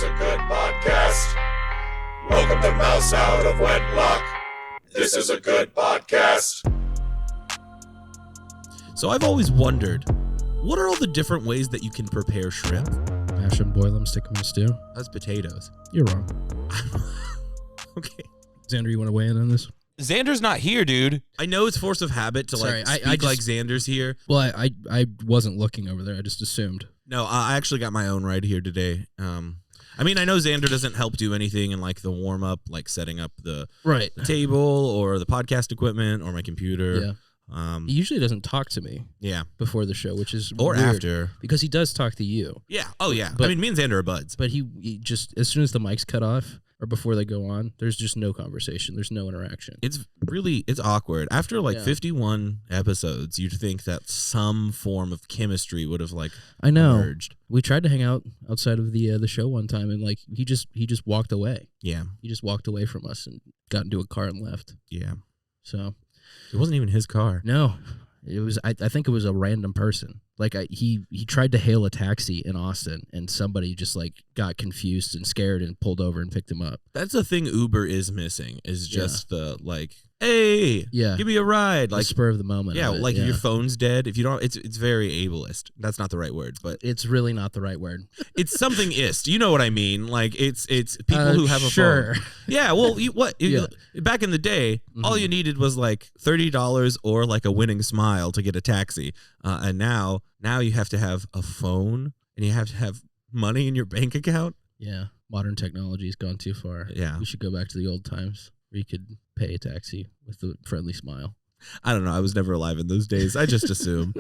is a good podcast. Welcome to Mouse Out of Wedlock. This is a good podcast. So I've always wondered, what are all the different ways that you can prepare shrimp? Mash them, boil them, stick them in a stew. That's potatoes. You're wrong. Okay. Xander, you want to weigh in on this? Xander's not here, dude. I know it's force of habit to Sorry, speak I just- like Xander's here. Well, I wasn't looking over there. I just assumed. No, I actually got my own right here today. I mean, I know Xander doesn't help do anything in like the warm up, like setting up the table or the podcast equipment or my computer. Yeah. He usually doesn't talk to me Yeah. before the show, which is Or weird, after. because he does talk to you. Yeah. Oh, yeah. But- I mean, me and Xander are buds. But he just, as soon as the mic's cut off or before they go on, there's just no conversation. There's no interaction. It's awkward. After like Yeah. 51 episodes, you'd think that some form of chemistry would have like I know. emerged. We tried to hang out outside of the show one time, and like he just walked away. Yeah. He just walked away from us and got into a car and left. Yeah. So It wasn't even his car. no, it was. I think it was a random person. Like he tried to hail a taxi in Austin, and somebody just like got confused and scared and pulled over and picked him up. That's the thing Uber is missing is just the like, hey, Yeah, give me a ride. like Like, spur of the moment. yeah, of it, like if your phone's dead, if you don't, it's very ableist. That's not the right word, but it's really not the right word. it's something ist. You know what I mean? Like it's people who have a sure. phone. Yeah, well, Yeah. back in the day, all you needed was like $30 or like a winning smile to get a taxi. And now you have to have a phone and you have to have money in your bank account. Yeah, modern technology's gone too far. Yeah. We should go back to the old times where you could pay a taxi with a friendly smile. I don't know. I was never alive in those days. I just assume.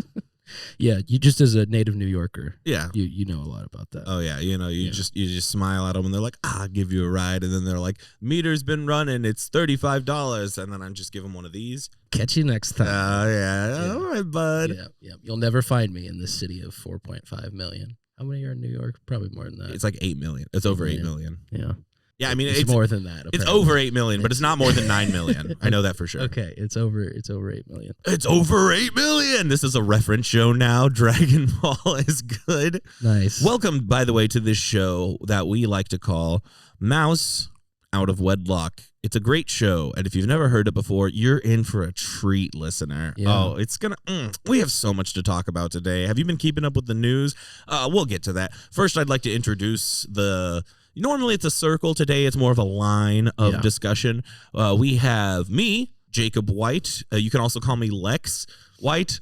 Yeah, you just as a native New Yorker, Yeah. you know a lot about that. Oh yeah, you Yeah. just smile at them and they're like, I'll give you a ride, and then they're like, meter's been running, it's $35, and then I just give them one of these. Catch you next time. Yeah, all right, bud. Yeah. You'll never find me in this city of 4.5 million. How many are in New York? Probably more than that. It's like 8 million. It's over 8 million. Yeah. Yeah, I mean It's more than that. It's apparently. over 8 million, but it's not more than 9 million. I know that for sure. Okay, it's over 8 million. It's over 8 million. This is a reference show now. Dragon Ball is good. Nice. Welcome, by the way, to this show that we like to call Mouse Out of Wedlock. It's a great show, and if you've never heard it before, you're in for a treat, listener. Yeah. Oh, it's gonna. We have so much to talk about today. Have you been keeping up with the news? We'll get to that. First, I'd like to introduce the. Normally, it's a circle. Today, it's more of a line of discussion. We have me, Jakeb White. You can also call me Lex White.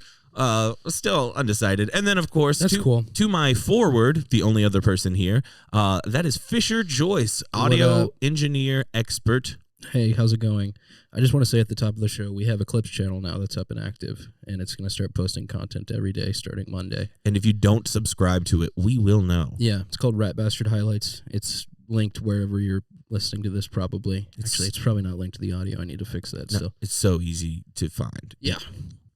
Still undecided. And then, of course, That's cool. to my forward, the only other person here, that is Fisher Joyce, audio engineer expert. Hey, how's it going? I just want to say at the top of the show, we have a Clips channel now that's up and active, and it's going to start posting content every day starting Monday. And if you don't subscribe to it, we will know. Yeah, it's called Rat Bastard Highlights. It's linked wherever you're listening to this, probably. Actually, it's probably not linked to the audio. I need to fix that still. It's so easy to find. Yeah.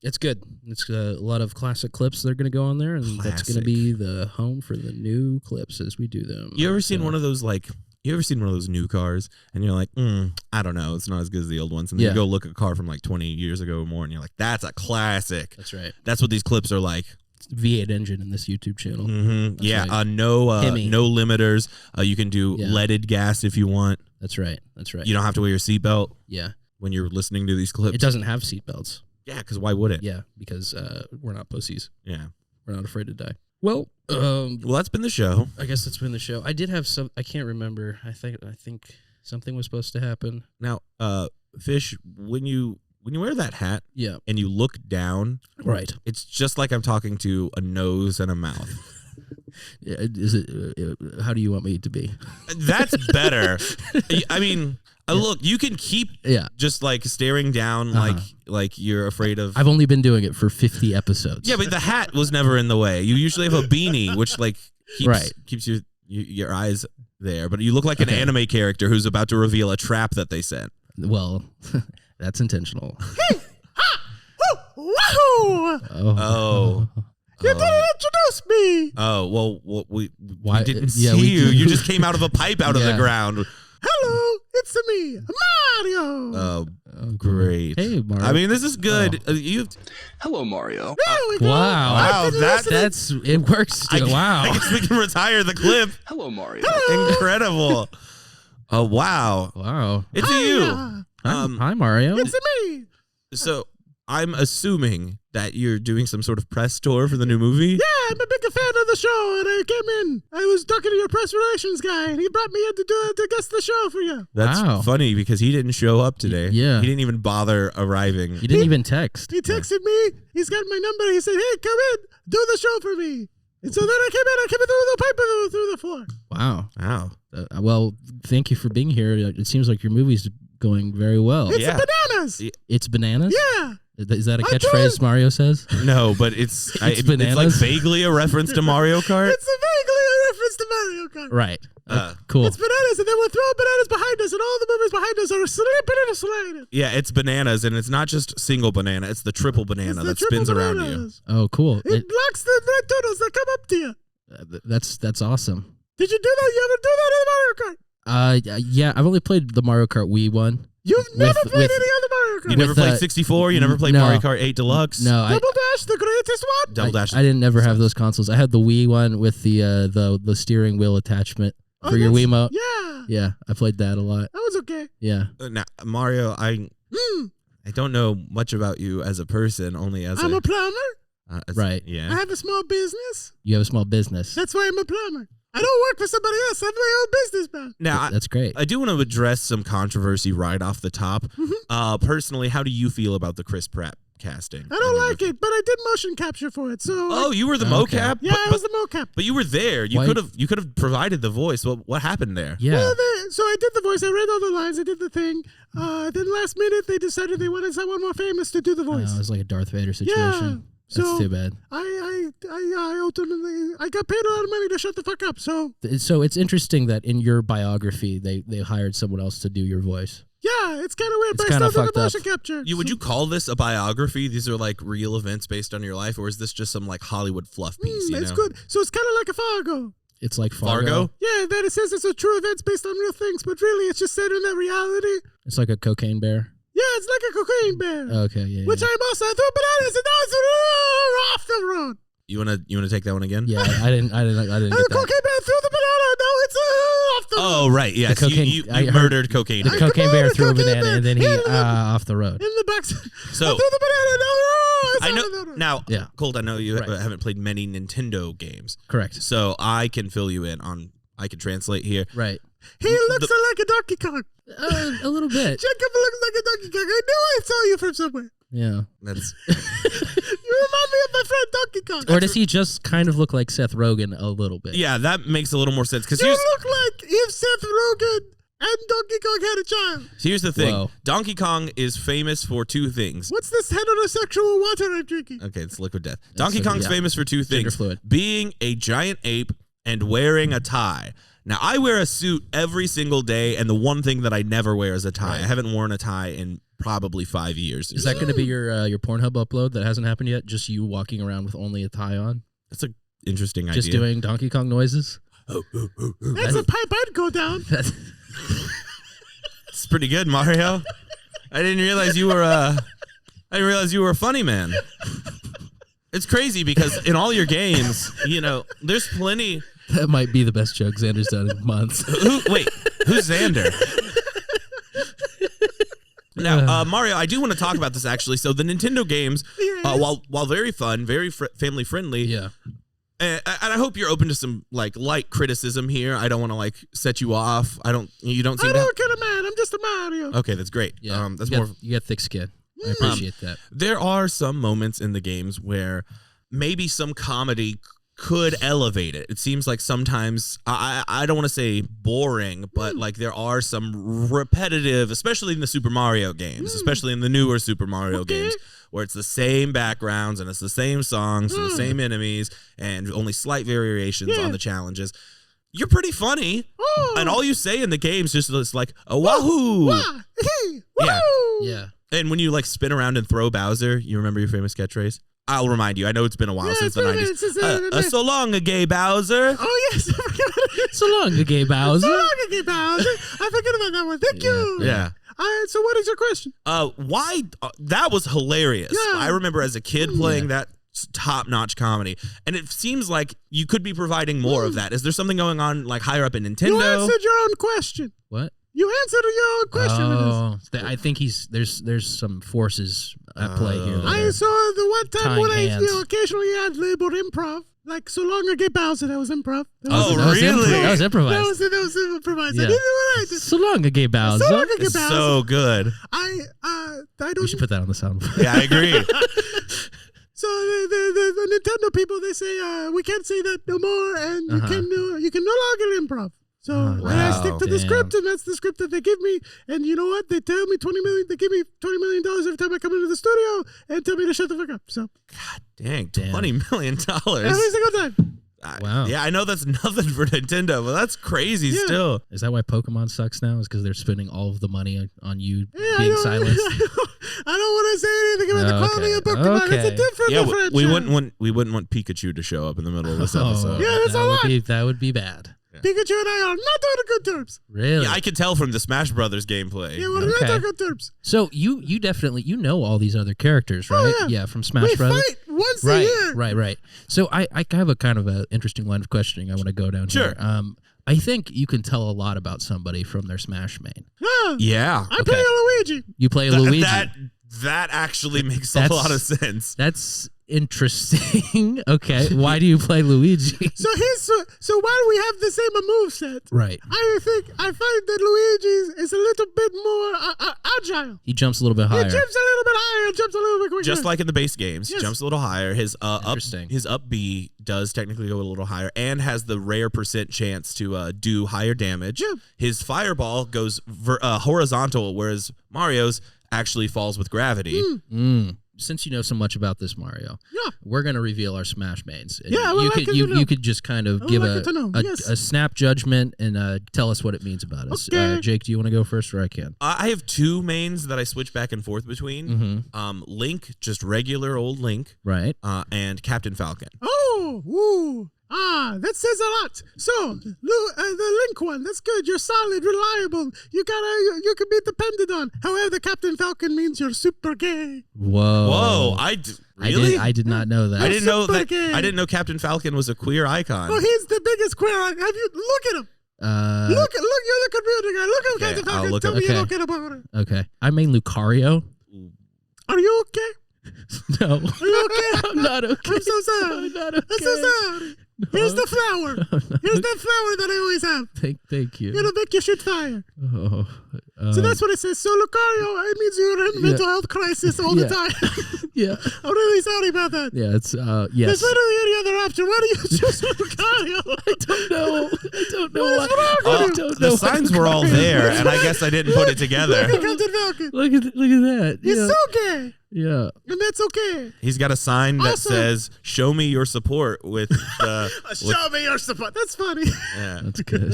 It's good. It's a lot of classic clips that are going to go on there, and that's going to be the home for the new clips as we do them. You ever seen one of those, like, new cars and you're like, I don't know, it's not as good as the old ones. And then you go look at a car from like 20 years ago or more and you're like, that's a classic. That's right. That's what these clips are like. It's the V8 engine in this YouTube channel. Mm-hmm. Yeah, right. no limiters. You can do leaded gas if you want. That's right. That's right. You don't have to wear your seatbelt Yeah. when you're listening to these clips. It doesn't have seatbelts. Yeah, because why would it? Yeah, because we're not pussies. Yeah. We're not afraid to die. Well, Well, that's been the show. I guess that's been the show. I did have some. I can't remember. I think something was supposed to happen. Now, Fish, when you wear that hat Yeah. and you look down, Right. it's just like I'm talking to a nose and a mouth. Yeah, is it? How do you want me to be? That's better. I mean, look, you can keep just like staring down like you're afraid of. I've only been doing it for 50 episodes. Yeah, but the hat was never in the way. You usually have a beanie, which like keeps your eyes there. But you look like an anime character who's about to reveal a trap that they set. Well, that's intentional. Wahoo! Oh. You didn't introduce me. Oh, well we didn't see you. You just came out of a pipe out of the ground. Hello, it's me, Mario. Great. Hey, Mario. I mean, this is good. Hello, Mario. Wow. That's it works still. Wow. I guess we can retire the clip. Hello, Mario. Incredible. Oh, wow. Wow. It's you. Hi, Mario. It's me. So I'm assuming that you're doing some sort of press tour for the new movie. Yeah, I'm a big fan of the show, and I came in. I was talking to your press relations guy, and he brought me in to guest the show for you. That's funny because he didn't show up today. Yeah. He didn't even bother arriving. He didn't even text. He texted me. He's got my number. He said, "Hey, come in, do the show for me." And so then I came in through the pipe and through the floor. Wow. Wow. Well, thank you for being here. It seems like your movie's going very well. It's bananas. It's bananas? Yeah. Is that a catchphrase Mario says? No, but it's bananas? like vaguely a reference to Mario Kart. It's vaguely a reference to Mario Kart. Right. Cool. It's bananas, and then we're throwing bananas behind us, and all the movies behind us are slipping and sliding. Yeah, it's bananas, and it's not just single banana. It's the triple banana that spins around you. Oh, cool. It blocks the red turtles that come up to you. That's awesome. Did you do that? You ever do that in Mario Kart? Yeah, I've only played the Mario Kart Wii one. You've never played any other Mario Kart? You never played 64? You never played Mario Kart 8 Deluxe? No. Double Dash, the greatest one? Double Dash. I didn't never have those consoles. I had the Wii one with the steering wheel attachment for your Wiimote. Yeah. Yeah, I played that a lot. That was okay. Yeah. Now, Mario, I don't know much about you as a person, only as I'm a plumber. Right. Yeah. I have a small business. You have a small business. That's why I'm a plumber. I don't work for somebody else. I'm my own businessman. Now, that's great. I do want to address some controversy right off the top. Personally, how do you feel about the Chris Pratt casting? I don't like it, but I did motion capture for it. So you were the mocap? Yeah, I was the mocap. But you were there. You could have provided the voice. What happened there? Yeah. Well, so I did the voice. I read all the lines. I did the thing. Then last minute they decided they wanted someone more famous to do the voice. It was like a Darth Vader situation. That's too bad. I ultimately I got paid a lot of money to shut the fuck up. So it's interesting that in your biography they hired someone else to do your voice. Yeah, it's kind of weird. It's but I still fucked do the up. motion capture. Would you call this a biography? These are like real events based on your life, or is this just some like Hollywood fluff piece? It's good. So it's kind of like a Fargo. It's like Fargo. Yeah, that it says it's a true events based on real things, but really it's just set in that reality. It's like a cocaine bear. Yeah, it's like a cocaine bear. Okay, yeah. Which I'm also threw bananas and now it's off the road. You wanna take that one again? Yeah, I didn't get the that. cocaine bear threw the banana. Now it's off the road. Oh right, yes. The cocaine, you murdered cocaine. The cocaine bear threw a banana and then he off the road. In the back. So I threw the banana. Now I know now. Yeah. Colt, I know you haven't played many Nintendo games. Correct. So I can fill you in on. I can translate here. Right. He looks like a Donkey Kong. A little bit. Jacob looks like a Donkey Kong. I knew I saw you from somewhere. Yeah. That's. You remind me of my friend Donkey Kong. Or does he just kind of look like Seth Rogen a little bit? Yeah, that makes a little more sense because you look like if Seth Rogen and Donkey Kong had a child. Here's the thing. Whoa. Donkey Kong is famous for two things. What's this heterosexual water I'm drinking? Okay, it's liquid death. Donkey Kong's famous for two things. Fluid. Being a giant ape and wearing a tie. Now, I wear a suit every single day, and the one thing that I never wear is a tie. I haven't worn a tie in probably 5 years. Is that going to be your Pornhub upload that hasn't happened yet? Just you walking around with only a tie on? That's an interesting idea. Just doing Donkey Kong noises? That's a pipe I'd go down. It's pretty good, Mario. I didn't realize you were a funny man. It's crazy because in all your games, there's plenty. That might be the best joke Xander's done in months. Who's Xander? Now, Mario, I do want to talk about this actually. So the Nintendo games, while very fun, very family friendly, yeah. And I hope you're open to some light criticism here. I don't want to set you off. You don't seem I don't get a man. I'm just a Mario. Okay, that's great. Yeah. That's you got thick skin. I appreciate that. There are some moments in the games where maybe some comedy could elevate it. It seems like sometimes I don't want to say boring, but there are some repetitive, especially in the Super Mario games, especially in the newer Super Mario games, where it's the same backgrounds and it's the same songs and the same enemies and only slight variations on the challenges. You're pretty funny, and all you say in the games just like a wahoo. Yeah. And when you spin around and throw Bowser, you remember your famous catchphrase? I'll remind you. I know it's been a while since the 90s. So long, gay Bowser. Oh, yes. So long, gay Bowser. So long, gay Bowser. I forget about that one. Thank you. Yeah. So what is your question? Why? That was hilarious. Yeah. I remember as a kid playing that top-notch comedy, and it seems like you could be providing more of that. Is there something going on like higher up in Nintendo? You answered your own question. What? You answered your own question with this. I think there's some forces at play here. I saw the one time when I hands. occasionally had labeled improv. Like, so long ago, Bowser, that was improv. That Oh, was, really? That was improvised. That was improvised. Yeah. I didn't know what I did. So long ago, Bowser. So long ago, It's Bowser. so good. I We don't. should put that on the sound. Yeah, I agree. So the Nintendo people, they say we can't say that no more, and you can no longer improv. So and I stick to the Damn. script, and that's the script that they give me. And you know what? They tell me $20 million. They give me $20 million every time I come into the studio and tell me to shut the fuck up. So Dang, $20 million. every single time. Wow. Yeah, I know that's nothing for Nintendo, but that's crazy Yeah. still. Is that why Pokemon sucks now? Is because they're spending all of the money on you Yeah, being I silenced? don't want to say anything about the quality of Pokemon. It's a Okay. different Yeah, franchise. we wouldn't want Pikachu to show up in the middle of this episode. Yeah, that's a lot. That would be bad. Pikachu and I are not on good terms. Really? Yeah, I could tell from the Smash Brothers gameplay. Yeah, we're Okay. not on good terms. So you definitely know all these other characters, right? yeah. From Smash We Brothers. fight once a Right, year. right. So I have a kind of an interesting line of questioning I want to go down Sure. here. I think you can tell a lot about somebody from their Smash main. Yeah. Yeah. I play Luigi. You play Luigi. That actually makes a That's- lot of sense. That's interesting. Okay, why do you play Luigi? So while we have the same moveset, Right. I find that Luigi is a little bit more agile. He jumps a little bit He higher. jumps a little bit higher, jumps a little bit quicker. Just like in the base games, Yes. jumps a little higher. His Interesting. his up B does technically go a little higher, and has the rare % chance to do higher damage. Yeah. His fireball goes horizontal, whereas Mario's actually falls with gravity. Since you know so much about this, Mario, Yeah. we're gonna reveal our Smash mains. And Yeah, I would you like could it to know. you could just kind of I would give like it to know, yes. a snap judgment and tell us what it means about us. Okay. Jake, do you want to go first, or I can? I have two mains that I switch back and forth between. Link, just regular old Link, Right. and Captain Falcon. Oh, ooh. That says a lot. So, the Link one, that's good. You're solid, reliable. You can be depended on. However, Captain Falcon means you're super gay. Whoa. Whoa! Really? I did not know that. I didn't know super that. gay. I didn't know Captain Falcon was a queer icon. Oh, he's the biggest queer. Have you look at him? Look, you're the computer guy. Look at Okay, Captain I'll Falcon. look Tell up- me you Okay. don't get about it. Okay. I mean Lucario. Are you okay? No. Are you okay? I'm not okay. I'm so sorry. I'm not okay. I'm so sorry. Here's the flower. Here's that flower that I always have. Thank you. It'll make you shoot fire. Oh, So that's what it says. So, Lucario, it means you're in mental health crisis all the Yeah. time. yeah. I'm really sorry about that. Yeah, it's yes. There's literally any other option. Why do you choose Lucario? I don't know. I don't know What is why. wrong I with you? don't know The signs were all there, and I guess I didn't put it together. Look at Captain Falcon. Look at that. He's yeah. so gay. yeah. And that's okay. He's got a sign that Awesome. says "Show me your support" with the. Show me your support. That's funny. Yeah, That's good.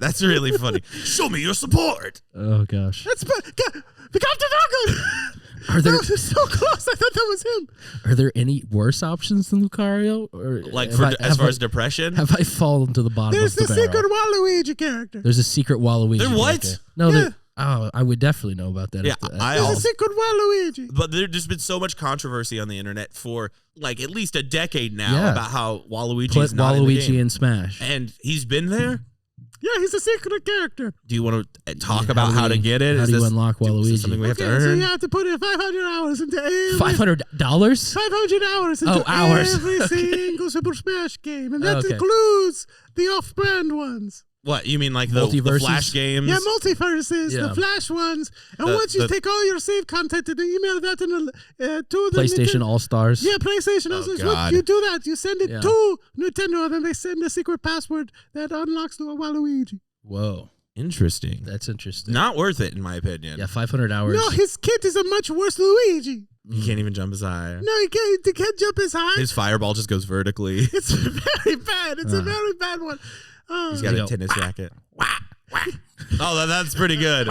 that's really funny. Show me your support. Oh gosh. That's Captain Falcon. Are there That was so close. I thought that was him. are there any worse options than Lucario? Or Like have for I- as have far I- as depression. have I fallen to the bottom There's of the the barrel? secret Waluigi character. There's a secret Waluigi. There what? character. No, Yeah. there. Oh, I would definitely know about that. Yeah, if- I There's a also. secret Waluigi. But there's been so much controversy on the internet for like at least a decade now Yeah. about how Waluigi put is not in the Waluigi game. in Smash. And he's been there. Yeah, he's a secret character. Do you want to talk Yeah, about how to get it? How Is do you this- unlock is Waluigi? this something we have to Okay, so earn? you have to put in 500 hours into every $500? 500 hours into hours. every single Super Smash game, and that Okay. includes the off-brand ones. What you mean, like the Multiverses? Flash games? Yeah, multiverses, Yeah. the Flash ones, and The- once you the- take all your save content and email that to the PlayStation Nintendo- All Stars. Yeah, PlayStation. Oh, Also, once God. you do that, you send it Yeah. to Nintendo, and then they send a secret password that unlocks the Waluigi. Whoa, Interesting. that's interesting. Not worth it, in my opinion. Yeah, 500 hours. No, his kit is a much worse Luigi. He can't even jump as high. No, he can't jump as high. His fireball just goes vertically. It's very bad. It's a very bad one. He's got a tennis racket. Oh, that's pretty good.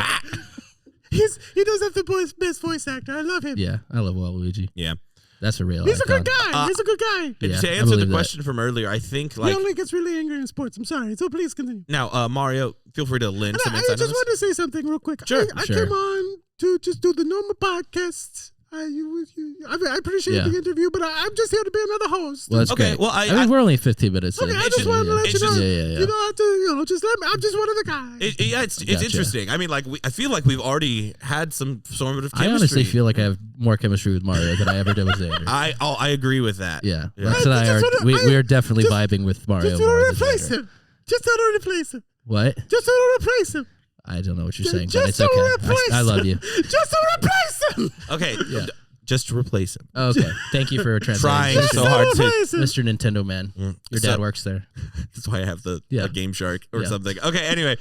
He does have the best voice actor. I love him. Yeah, I love Waluigi. Yeah. That's a real He's a icon. good guy. He's a good guy. And Yeah, to I answer believe the that. question from earlier, I think He like only gets really angry in sports. I'm sorry. So please continue. now, Mario, feel free to lend And some I insight on just this. wanted to say something real quick. Sure, I sure. came on to just do the normal podcast. I appreciate Yeah. the interview, but I'm just here to be another host. Well, that's Okay, great. well, I mean, we're only 15 minutes in. Okay, I It's just wanted to let it's you know. just- Yeah. You don't have to, just let me. I'm just one of the guys. It's Gotcha. interesting. I mean, like I feel like we've already had some sort of chemistry. I honestly feel like I have more chemistry with Mario than I ever did with Xander. I agree with that. Yeah, Yeah. Lex and I just are. wanna- We are definitely vibing with Mario Just more don't than replace Xander. him. Just don't replace him. What? Just don't replace him. I don't know what you're Just saying, but it's don't okay. replace I love you. him. Just don't replace him. Okay, Yeah. just to replace him. Okay, thank you for Trying translating, so Just hard don't to. replace him. Mr. Nintendo Man. Your dad So- works there. That's why I have the Yeah. Game Shark or Yeah. something. Okay, anyway,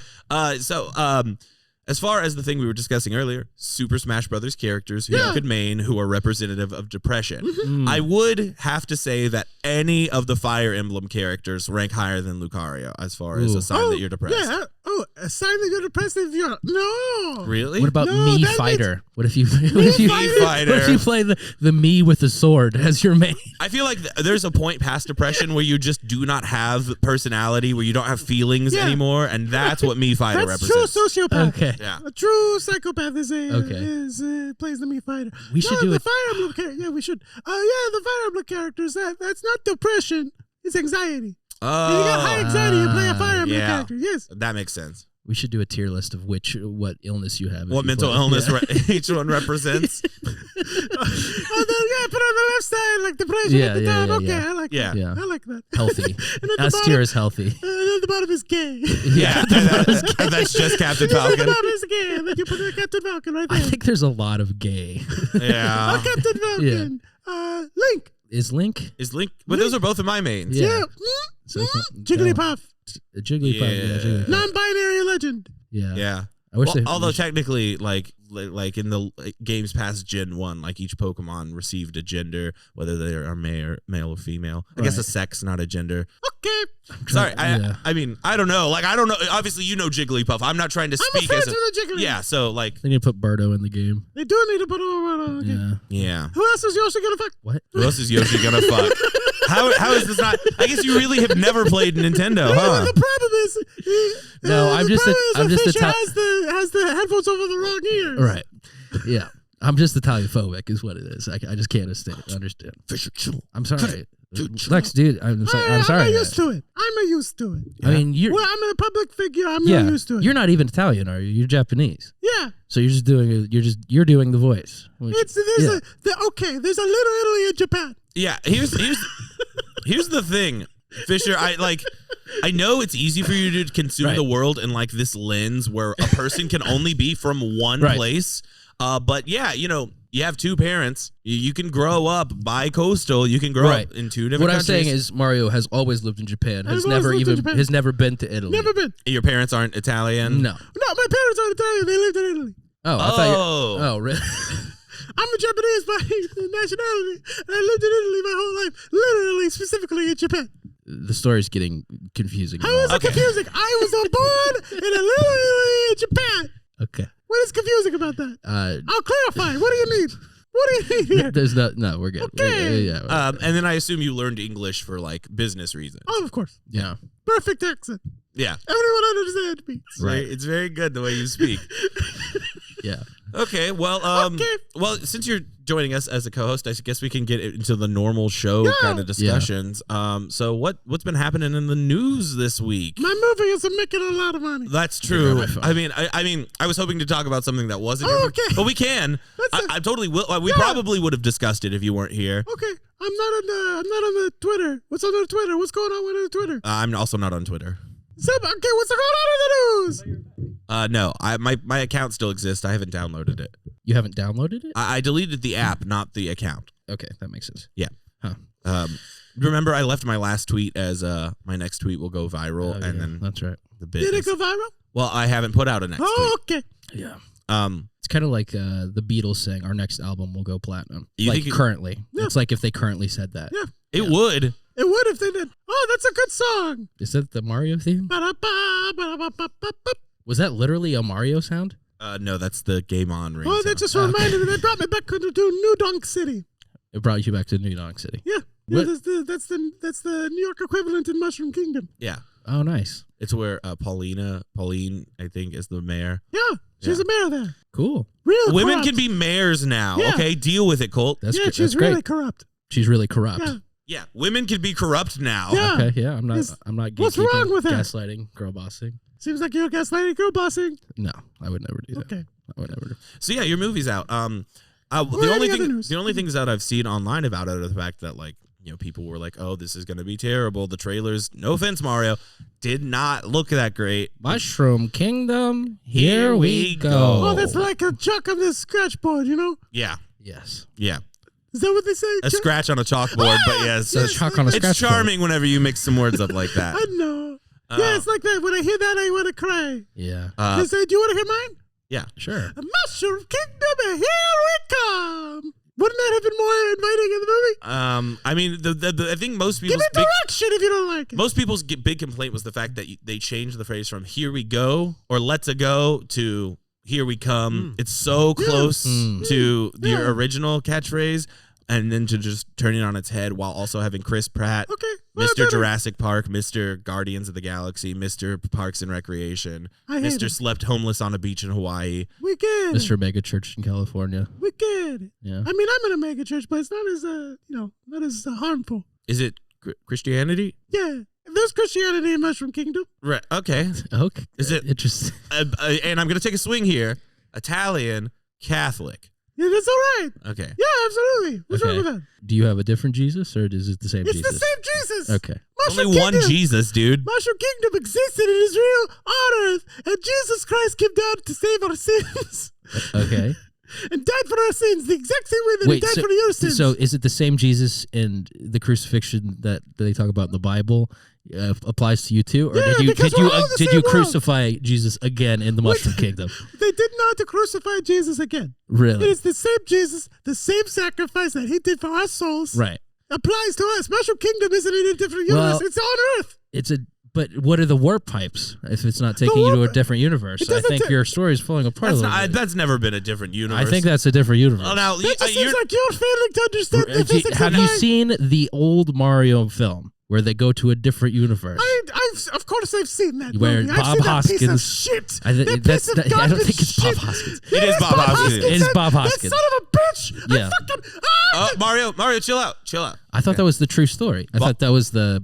as far as the thing we were discussing earlier, Super Smash Brothers characters who you could main who are representative of depression. Mm-hmm. I would have to say that any of the Fire Emblem characters rank higher than Lucario as far as Ooh. a sign that you're depressed. Yeah. Oh, a sign that you're depressed if you're no. Really? What about No, Me that Fighter? What if you what if you Fighter. what if you play the me with the sword as your main? I feel like there's a point past depression where you just do not have personality, where you don't have feelings Yeah. anymore, and that's what Me Fighter That's represents. true sociopath. Okay. Yeah. A true psychopath is Okay. plays the Mii fighter. We should do the it- Fire Emblem character. Yeah, we should. The Fire Emblem characters. That's not depression. It's anxiety. You got high anxiety. You play a Fire Emblem yeah. character. Yes. That makes sense. We should do a tier list of what illness you have. if What you mental play. illness Yeah. each one represents. Oh, then, put on the left side like depression Yeah, at the yeah, top. yeah, okay, yeah. I like Yeah. that. Yeah. I like that. Healthy. And at the S bottom- tier is healthy. And at the bottom is gay. Yeah, that's just Captain At the Falcon. bottom is gay. And then you put the Captain Falcon right there. I think there's a lot of gay. Yeah. Captain Falcon. Link. Is Link? Is Link? But those are both of my mains. Yeah. Yeah. So, Jigglypuff. Jigglypuff. Yeah. Yeah. Jigglypuff. Non-binary legend. Yeah. Yeah. I wish Well, they. although technically, like in the games past Gen 1, like each Pokemon received a gender, whether they are male or female. I guess a Right. sex, not a gender. Okay. Sorry, yeah. I mean, I don't know. Like, I don't know. Obviously, you know Jigglypuff. I'm not trying to I'm speak friends as a. with the Jiggly. Yeah, so, like, They need to put Birdo in the game. They do need to put on okay. Yeah. yeah. Who else is Yoshi gonna fuck? What? Who else is Yoshi gonna fuck? How is this not? I guess you really have never played Nintendo, The huh? problem is, No, I'm just the- problem is I'm just the Fisher top- has the headphones over the wrong ears. Right. Yeah. I'm just Italian-phobic is what it is. I just can't understand. I'm sorry. Lex, dude, I'm sorry. I'm sorry. not used to it. I'm not used to it. I mean, you're Well, I'm a public figure. I'm yeah, not used to it. you're not even Italian, are you? You're Japanese. Yeah. So you're just doing you're doing the voice. Which, There's yeah. there's a little Italy in Japan. Yeah, here's the thing, Fisher. I know it's easy for you to consume Right. the world in like this lens where a person can only be from one Right. place. But yeah, you have two parents. You can grow up bi-coastal. You can grow Right. up in two different What I'm countries. saying is Mario has always lived in Japan. Has I've always never lived in even Japan. has never been to Italy. Never been. Your parents aren't Italian? No. No, my parents aren't Italian. They lived in Italy. Oh, I thought Oh. you. Oh, really? I'm a Japanese by nationality, and I lived in Italy my whole life. Literally, specifically in Japan. The story's getting confusing. How is it confusing? I was born in a little Italy in Japan. Okay. What is confusing about that? I'll clarify. What do you need? What do you need here? There's no, we're good. Okay. Yeah. And then I assume you learned English for like business reasons. Oh, of course. Yeah. Perfect accent. Yeah. Everyone understands me. Right. It's very good the way you speak. Yeah. Okay, well, Okay. well, since you're joining us as a co-host, I guess we can get into the normal show kind of discussions. So what's been happening in the news this week? My movie is making a lot of money. That's true. my phone. I mean, I was hoping to talk about something that wasn't. Oh, here, okay. but we can. I totally will. We probably would have discussed it if you weren't here. Okay, I'm not on the Twitter. What's on the Twitter? What's going on with the Twitter? I'm also not on Twitter. Okay, what's going on in the news? No, my account still exists. I haven't downloaded it. You haven't downloaded it? I deleted the app, not the account. Okay, that makes sense. Yeah. Huh. Remember, I left my last tweet as my next tweet will go viral, Oh, and yeah, then that's right. the bit. Did it is- go viral? Well, I haven't put out a next Oh, tweet. okay. Yeah. Um, It's kind of like the Beatles saying our next album will go platinum. You Like think it- currently. Yeah. It's like if they currently said that. Yeah. it would. It would if they did. Oh, that's a good song. Is that the Mario theme? Ba-da-ba, ba-da-ba-ba-ba-ba. Was that literally a Mario sound? No, that's the Game On ring. Oh, that just reminded me. That brought me back to New Donk City. It brought you back to New York City. Yeah. What? That's the New York equivalent in Mushroom Kingdom. Yeah. Oh, nice. It's where Pauline, I think, is the mayor. Yeah, she's a mayor there. Cool. Real Women corrupt. can be mayors now. Yeah. Okay, deal with it, Colt. That's yeah, good. she's That's great. really corrupt. She's really corrupt. Yeah. Yeah, women can be corrupt now. Yeah. Okay, yeah, I'm not What's wrong with that? gaslighting, girl bossing. Seems like you're gaslighting girl bossing. No, I would never do that. Okay. I would never do. So yeah, your movie's out. The only things that I've seen online about it are the fact that people were like, "Oh, this is going to be terrible." The trailers, no offense, Mario, did not look that great. Mushroom Kingdom, here we go. Oh, that's like a chuck on the scratch board, you know? Yeah, Yes. yeah, Is that what they say? a scratch on a chalkboard, but yes, So chalk on a scratch it's charming whenever you mix some words up like that. I know. Yeah, it's like that. When I hear that, I want to cry. Yeah. They say, do you want to hear mine? Yeah, Sure. A Mushroom Kingdom, and here we come. Wouldn't that have been more inviting in the movie? I mean, I think most Give people's me direction if you don't like it. most people's big complaint was the fact that they changed the phrase from "here we go" or "let's a go" to "here we come." It's so close to the original catchphrase, and then to just turn it on its head while also having Chris Pratt, Okay. Well, Mr. then- Jurassic Park, Mr. Guardians of the Galaxy, Mr. Parks and Recreation, I hate Mr. it. Slept homeless on a beach in Hawaii. We get Mr. Mega Church in California. We get it. Yeah. I mean, I'm in a mega church, but it's not as not as harmful. Is it Christianity? Yeah, there's Christianity in Mushroom Kingdom. Right. Okay. Okay. Is it- interesting? And I'm gonna take a swing here. Italian, Catholic. Yeah, that's all right. Okay. Yeah, absolutely. What's wrong Okay. with that? Do you have a different Jesus, or is it the same It's Jesus? the same Jesus. Okay. Mushroom Only one Kingdom. Jesus, dude. Mushroom Kingdom existed and is real on Earth, and Jesus Christ came down to save our sins Okay. and died for our sins the exact same way that he died for your sins. So is it the same Jesus in the crucifixion that they talk about in the Bible applies to you too, or Yeah, because did you we're all in the did same you world. crucify Jesus again in the Mushroom Kingdom? They did not to crucify Jesus again. It Really? is the same Jesus, the same sacrifice that he did for our souls Right. applies to us. Mushroom Kingdom isn't in a different universe. Well, It's on Earth. But what are the warp pipes if it's not taking you to a different universe? It I doesn't think ta- your story is falling apart a little bit. That's never been a different universe. I think that's a different universe. Oh, now That just you're, seems like you're failing to understand the physics Have of you life. seen the old Mario film where they go to a different universe? Of course I've seen that Where movie. I've Bob seen that piece of Hoskins- shit. I That piece of I don't garbage think it's Bob shit. Hoskins. It is Bob Hoskins. It is Bob That Hoskins. son of a bitch. Yeah. I fucking... Mario, chill out. I thought that was the true story. I thought that was the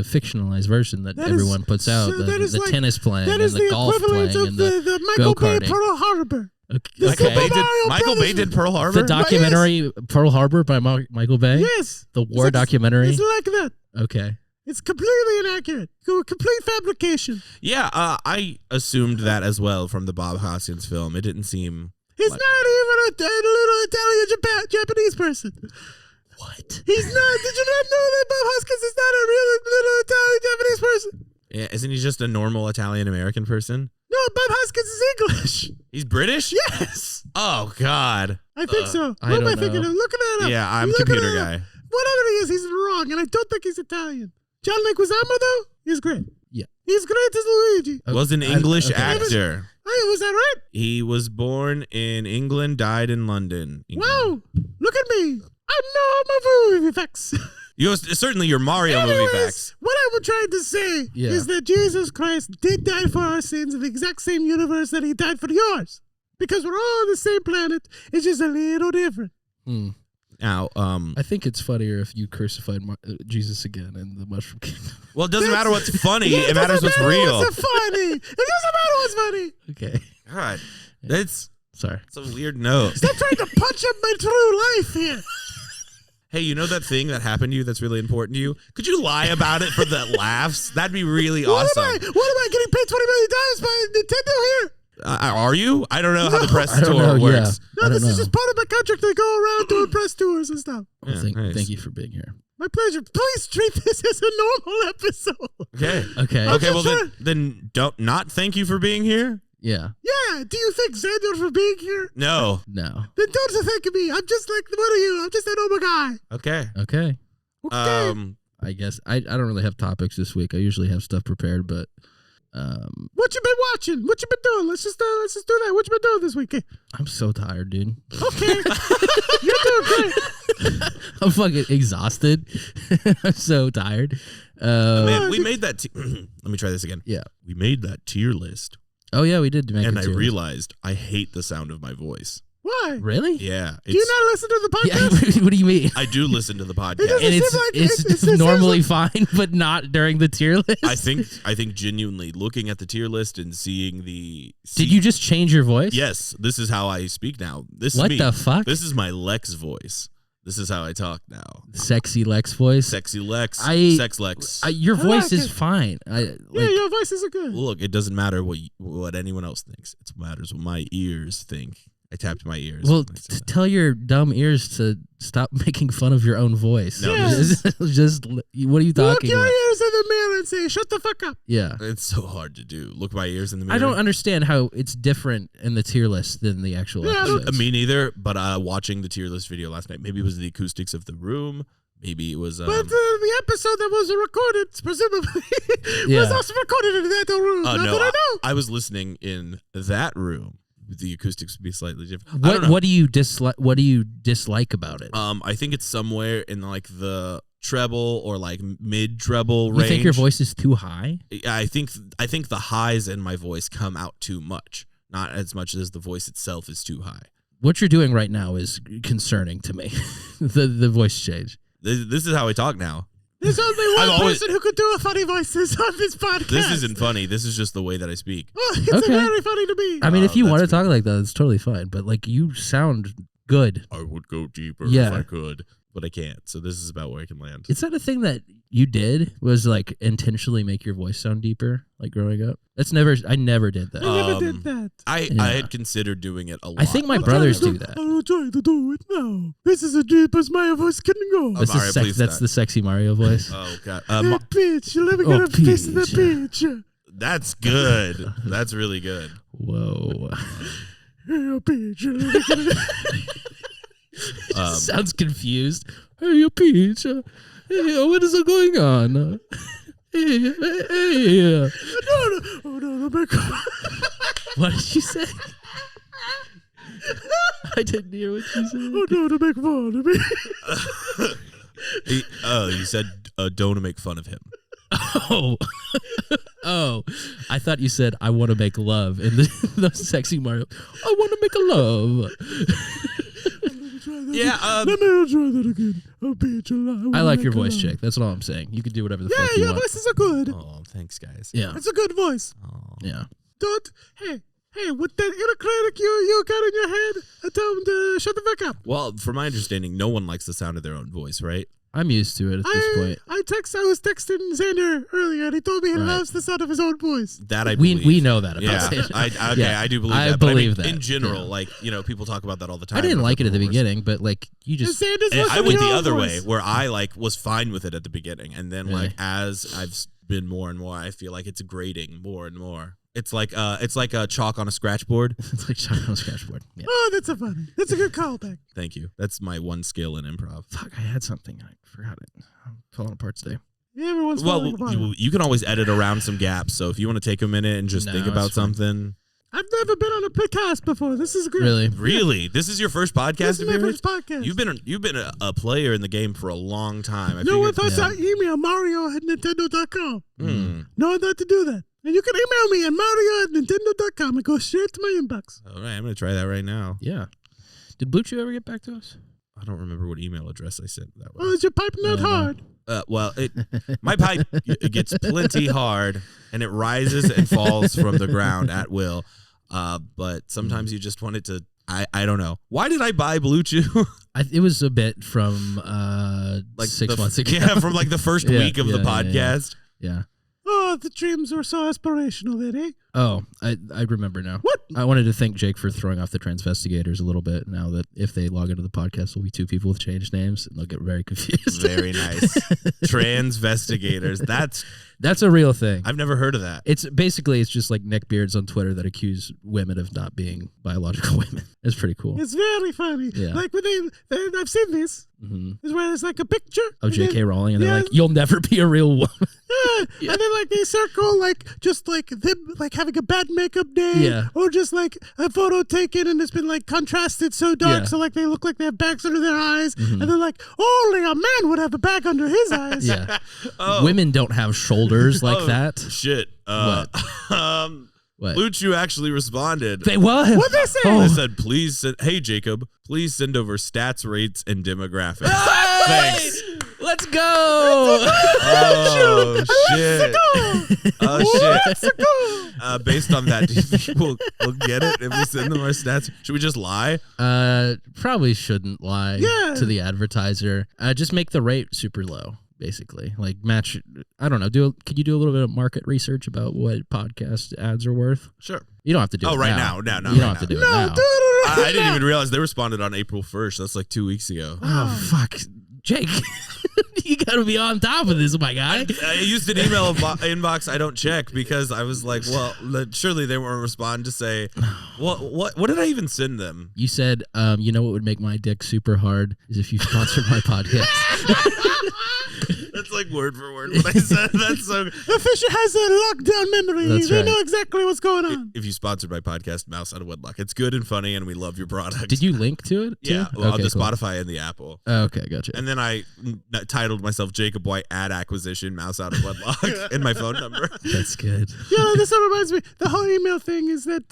fictionalized version that That is- everyone puts out. so that is The like- tennis playing that and is the the golf equivalent playing of and the Michael Bay go-karting. Pearl Harbor. Okay. Michael Super Bay did. Mario Michael Bay Brothers. did Pearl Harbor. The documentary Pearl Harbor by Michael Bay? Yes. The war It's like- documentary? It's like that. Okay. It's completely inaccurate. Complete fabrication. Yeah, I assumed that as well from the Bob Hoskins film. It didn't seem. He's like- not even a little Italian Japanese person. What? He's not. Did you not know that Bob Hoskins is not a real little Italian Japanese person? Yeah, isn't he just a normal Italian American person? No, Bob Hoskins is English. He's British? Yes. Oh God. I think so. I What am I don't thinking know. of? Look at that up. Yeah, I'm Look computer it up. guy. Whatever he is, he's wrong, and I don't think he's Italian. John Leguizamo, though, he's great. Yeah. He's great as Luigi. Was an English okay. actor. Hey, was that right? He was born in England, died in London. Wow. Look at me. I know my movie facts. Certainly your Mario movie Anyways, facts. what I was trying to say Yeah. is that Jesus Christ did die for our sins in the exact same universe that he died for yours. Because we're all on the same planet. It's just a little different. Now, I think it's funnier if you crucified Jesus again in the Mushroom Kingdom. well, it doesn't matter what's funny. Yeah, it matters what's doesn't matter real. What's funny. It doesn't matter what's funny. Okay. God, that's Sorry. a weird note. Stop trying to punch up my true life here. Hey, you know that thing that happened to you that's really important to you? Could you lie about it for the laughs? That'd be really awesome. What am I getting paid $20 million by Nintendo here? Are you? I don't know how the press I don't tour know, works. No, I don't this know. is just part of my contract to go around doing press tours and stuff. Yeah, nice. Thank you for being here. My pleasure. Please treat this as a normal episode. Okay. Okay. Okay. just Well, trying- then don't not thank you for being here. Yeah. Yeah, do you thank Xander for being here? No. No. Then don't thank me. I'm just like one of you. I'm just a normal guy. Okay. Okay. Okay. I guess I don't really have topics this week. I usually have stuff prepared, but What you been watching? What you been doing? Let's just do that. What you been doing this weekend? I'm so tired, dude. Okay. You're doing great. I'm fucking exhausted. I'm so tired. Man, we made that. Let me try this again. Yeah. We made that tier list. Oh yeah, we did make And a I tier list. realized I hate the sound of my voice. Why? Really? Yeah. Do you not listen to the podcast? Yeah. What do you mean? I do listen to the podcast. doesn't And seem like it's it normally fine, but not during the tier list. I think genuinely looking at the tier list and seeing the. Did you just change your voice? Yes, this is how I speak now. This What is me. the fuck? This is my Lex voice. This is how I talk now. Sexy Lex voice. Sexy Lex. I- Sex Lex. Your I voice like is it. fine. Yeah, your voices are good. Look, it doesn't matter what anyone else thinks. It matters what my ears think. I tapped my ears. Well, when I said that. tell your dumb ears to stop making fun of your own voice. No, Yes. Just what are you Look talking your about? ears in the mirror and say, "Shut the fuck up." Yeah. It's so hard to do. Look my ears in the mirror. I don't understand how it's different in the tier list than the actual Yeah, I don't- episodes. Me neither, but watching the tier list video last night, maybe it was the acoustics of the room. Maybe it was. But the episode that was recorded, presumably, was Yeah. also recorded in that room. Not no, that I know. I was listening in that room. The acoustics would be slightly different. I don't know. What do you dislike? What do you dislike about it? I think it's somewhere in like the treble or like mid treble You range. think your voice is too high? I think the highs in my voice come out too much, not as much as the voice itself is too high. What you're doing right now is concerning to me. the voice change. This is how I talk now. There's only one I've always- person who could do a funny voices on this podcast. This isn't funny. This is just the way that I speak. Oh, it's Okay. very funny to me. I mean, if you that's want to good. talk like that, it's totally fine. But like, you sound good. I would go deeper Yeah. if I could, but I can't. So this is about where I can land. Is that a thing that you did? Was like intentionally make your voice sound deeper, like growing up? I never did that. I never did that. I Yeah. had considered doing it a lot. I think my I'm brothers trying do to that. I'm trying to do it now. This is as deep as my voice can go. Oh, Mario, please That's stop. the sexy Mario voice. Oh god, Hey, bitch, you let me Oh, get a piece of that Peach. bitch. that's good. That's really good. Whoa. Hey, bitch, you let me get a... Sounds confused. Hey, you Peach. Hey, what is going on? Hey. Oh, no, back What did you say? I didn't hear what you said. Oh, no, to make fun of me. You said don't make fun of him. Oh. Oh. I thought you said I want to make love in the sexy Mario. I want to make a love. Yeah. Let me try that again. Oh, bitch, I like your voice, Jake. That's all I'm saying. You can do whatever the Yeah, fuck you your want. voices are good. Oh, thanks, guys. Yeah. It's a good voice. Oh. Yeah. Don't. Hey, with that inner critic you got in your head, I tell him to shut the fuck up. Well, from my understanding, no one likes the sound of their own voice, right? I'm used to it at this point. I was texting Xander earlier, and he told me he Right. loves the sound of his own voice. That I believe. We know that about Yeah, Xander. okay, I do believe I that. But believe I mean, that. in general, Yeah. like people talk about that all the time. I didn't with like it at the performers. beginning, but like you just Xander's And I listening went to the your other own way, voice. where I like was fine with it at the beginning, and then Really? like as I've been more and more, I feel like it's grating more and more. It's like a chalk on a scratch board. it's like shot on a scratchboard. Yeah. Oh, that's a good callback. Thank you. That's my one skill in improv. Fuck, I had something. I forgot it. I'm falling apart today. Everyone's Well, falling apart. you can always edit around some gaps. So if you want to take a minute and just No, think it's about fine. something. I've never been on a podcast before. This is great. Really? Really, this is your first podcast This is my appearance? first podcast. You've been a player in the game for a long time. I No one figured- thought to email Mario@Nintendo.com. Hmm. No one thought to do that. And you can email me at Mario@Nintendo.com and go straight to my inbox. All right, I'm gonna try that right now. Yeah. Did Blue Chew ever get back to us? I don't remember what email address I sent that Oh, way. is your pipe not No. hard? Well, my pipe it gets plenty hard, and it rises and falls from the ground at will. But sometimes you just want it to. I don't know. Why did I buy Blue Chew? It was a bit from like 6 the- months ago. Yeah, from like the first Yeah, week of the yeah, yeah, yeah. podcast. Yeah. Oh, the dreams were so aspirational then, eh? Oh, I remember now. What? I wanted to thank Jake for throwing off the transvestigators a little bit. Now that if they log into the podcast, there'll be two people with changed names, and they'll get very confused. Very nice. Transvestigators. That's a real thing. I've never heard of that. It's just like neckbeards on Twitter that accuse women of not being biological women. It's pretty cool. It's very funny. Yeah. Like when I've seen this. Mm-hmm. Is where it's like a picture Of and then- J.K. Rowling, and they're yeah. like, "You'll never be a real woman." Yeah. And then like they circle like just like them like having a bad makeup day, Yeah. or just like a photo taken and it's been like contrasted so dark, Yeah. so like they look like they have bags under their eyes, and they're like, only a man would have a bag under his eyes. Yeah. Women don't have shoulders like that. Shit. What? Blue Chew actually responded. They what? What they say? They said, please send, hey Jacob, please send over stats, rates, and demographics. Thanks. Let's go. Oh shit. Oh shit. Based on that, do you think we'll get it if we send them our stats? Should we just lie? Probably shouldn't lie Yeah. to the advertiser. Just make the rate super low. Basically, like match. I don't know. Could you do a little bit of market research about what podcast ads are worth? Sure. You don't have to do it right now. now. No, You don't right have to now. do it now. I didn't even realize they responded on April 1st. That's like 2 weeks ago. Oh fuck, Jake! You gotta be on top of this, my guy. I used an email inbox I don't check because I was like, well, surely they won't respond to say, what did I even send them? You said, you know what would make my dick super hard is if you sponsored my podcast. That's like word for word what I said. That's so. The Fisher has a lockdown memory. That's They right. know exactly what's going on. If you sponsored my podcast, Mouse Out of Wedlock, it's good and funny, and we love your product. Did you link to it? Too? Yeah, well, Okay, the cool. Spotify and the Apple. Okay, gotcha. And then I titled myself Jacob White Ad Acquisition Mouse Out of Wedlock and my phone number. That's good. Yeah, this reminds me. The whole email thing is that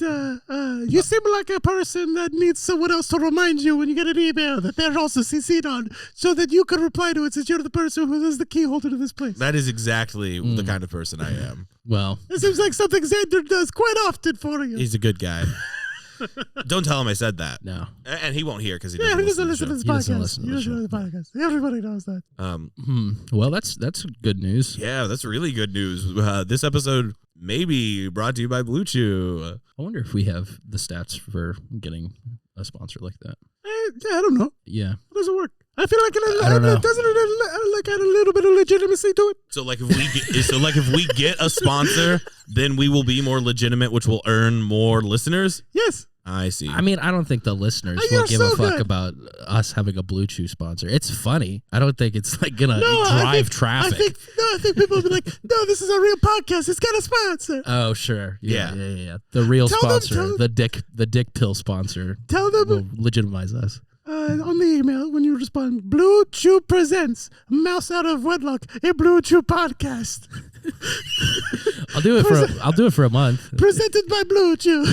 you seem like a person that needs someone else to remind you when you get an email that they're also CC'd on, so that you can reply to it since you're the person who is the key holder to this place. That is exactly the kind of person I am. Well, It seems like something Xander does quite often for you. He's a good guy. Don't tell him I said that. no. And he won't hear because he Yeah, doesn't he doesn't listen listen to to the this He doesn't podcast. listen to He the doesn't listen to the podcast. Everybody knows that. show. Well, that's good news. Yeah, that's really good news. This episode may be brought to you by Blue Chew. I wonder if we have the stats for getting a sponsor like that. I don't know. Yeah. How does it work? I feel like I don't know. doesn't it like add a little bit of legitimacy to it? So like if we get a sponsor, then we will be more legitimate, which will earn more listeners. Yes. I see. I mean, I don't think the listeners Oh, will you're give a so fuck good. about us having a Blue Chew sponsor. It's funny. I don't think it's like gonna No, drive traffic. I think people will be like, no, this is a real podcast. It's got a sponsor. Oh sure, Yeah. yeah. The real Tell them- sponsor, the dick pill sponsor, Tell them will legitimize us. on the email when you respond, Blue Chew presents Mouse Out of Wedlock, a Blue Chew podcast. I'll do it for a month. Presented by Blue Chew.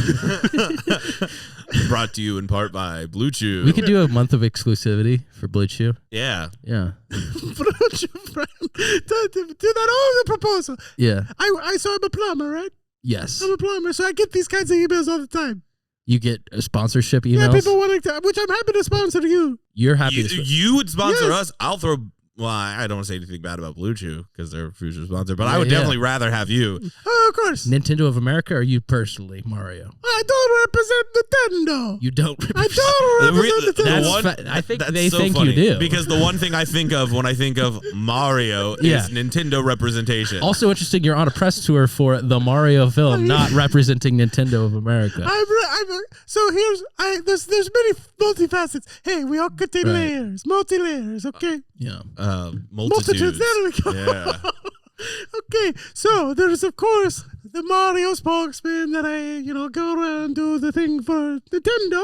Brought to you in part by Blue Chew. We could do a month of exclusivity for Blue Chew. Yeah. Yeah, Blue Chew friend. Do that over the proposal. yeah, So I'm a plumber, right? yes. I'm a plumber, so I get these kinds of emails all the time. You get sponsorship emails. Yeah, people wanting to, which I'm happy to sponsor you. You're happy. You would sponsor Yes. us. I'll throw. Well, I don't want to say anything bad about Blue Chew because they're a future sponsor, but I Yeah, would yeah. definitely rather have you. Oh, of course. Nintendo of America, or you personally, Mario? I don't represent Nintendo. You don't. I don't represent Nintendo. That's I think that's they so think funny, you do. because the one thing I think of when I think of Mario Yeah. is Nintendo representation. Also interesting, you're on a press tour for the Mario film, not representing Nintendo of America. So there's many multifacets. Hey, we all contain Right. layers, multi-layers, okay? Yeah. Multitudes. There we go. Yeah. Okay, so there's of course the Mario spokesman that I, go around and do the thing for Nintendo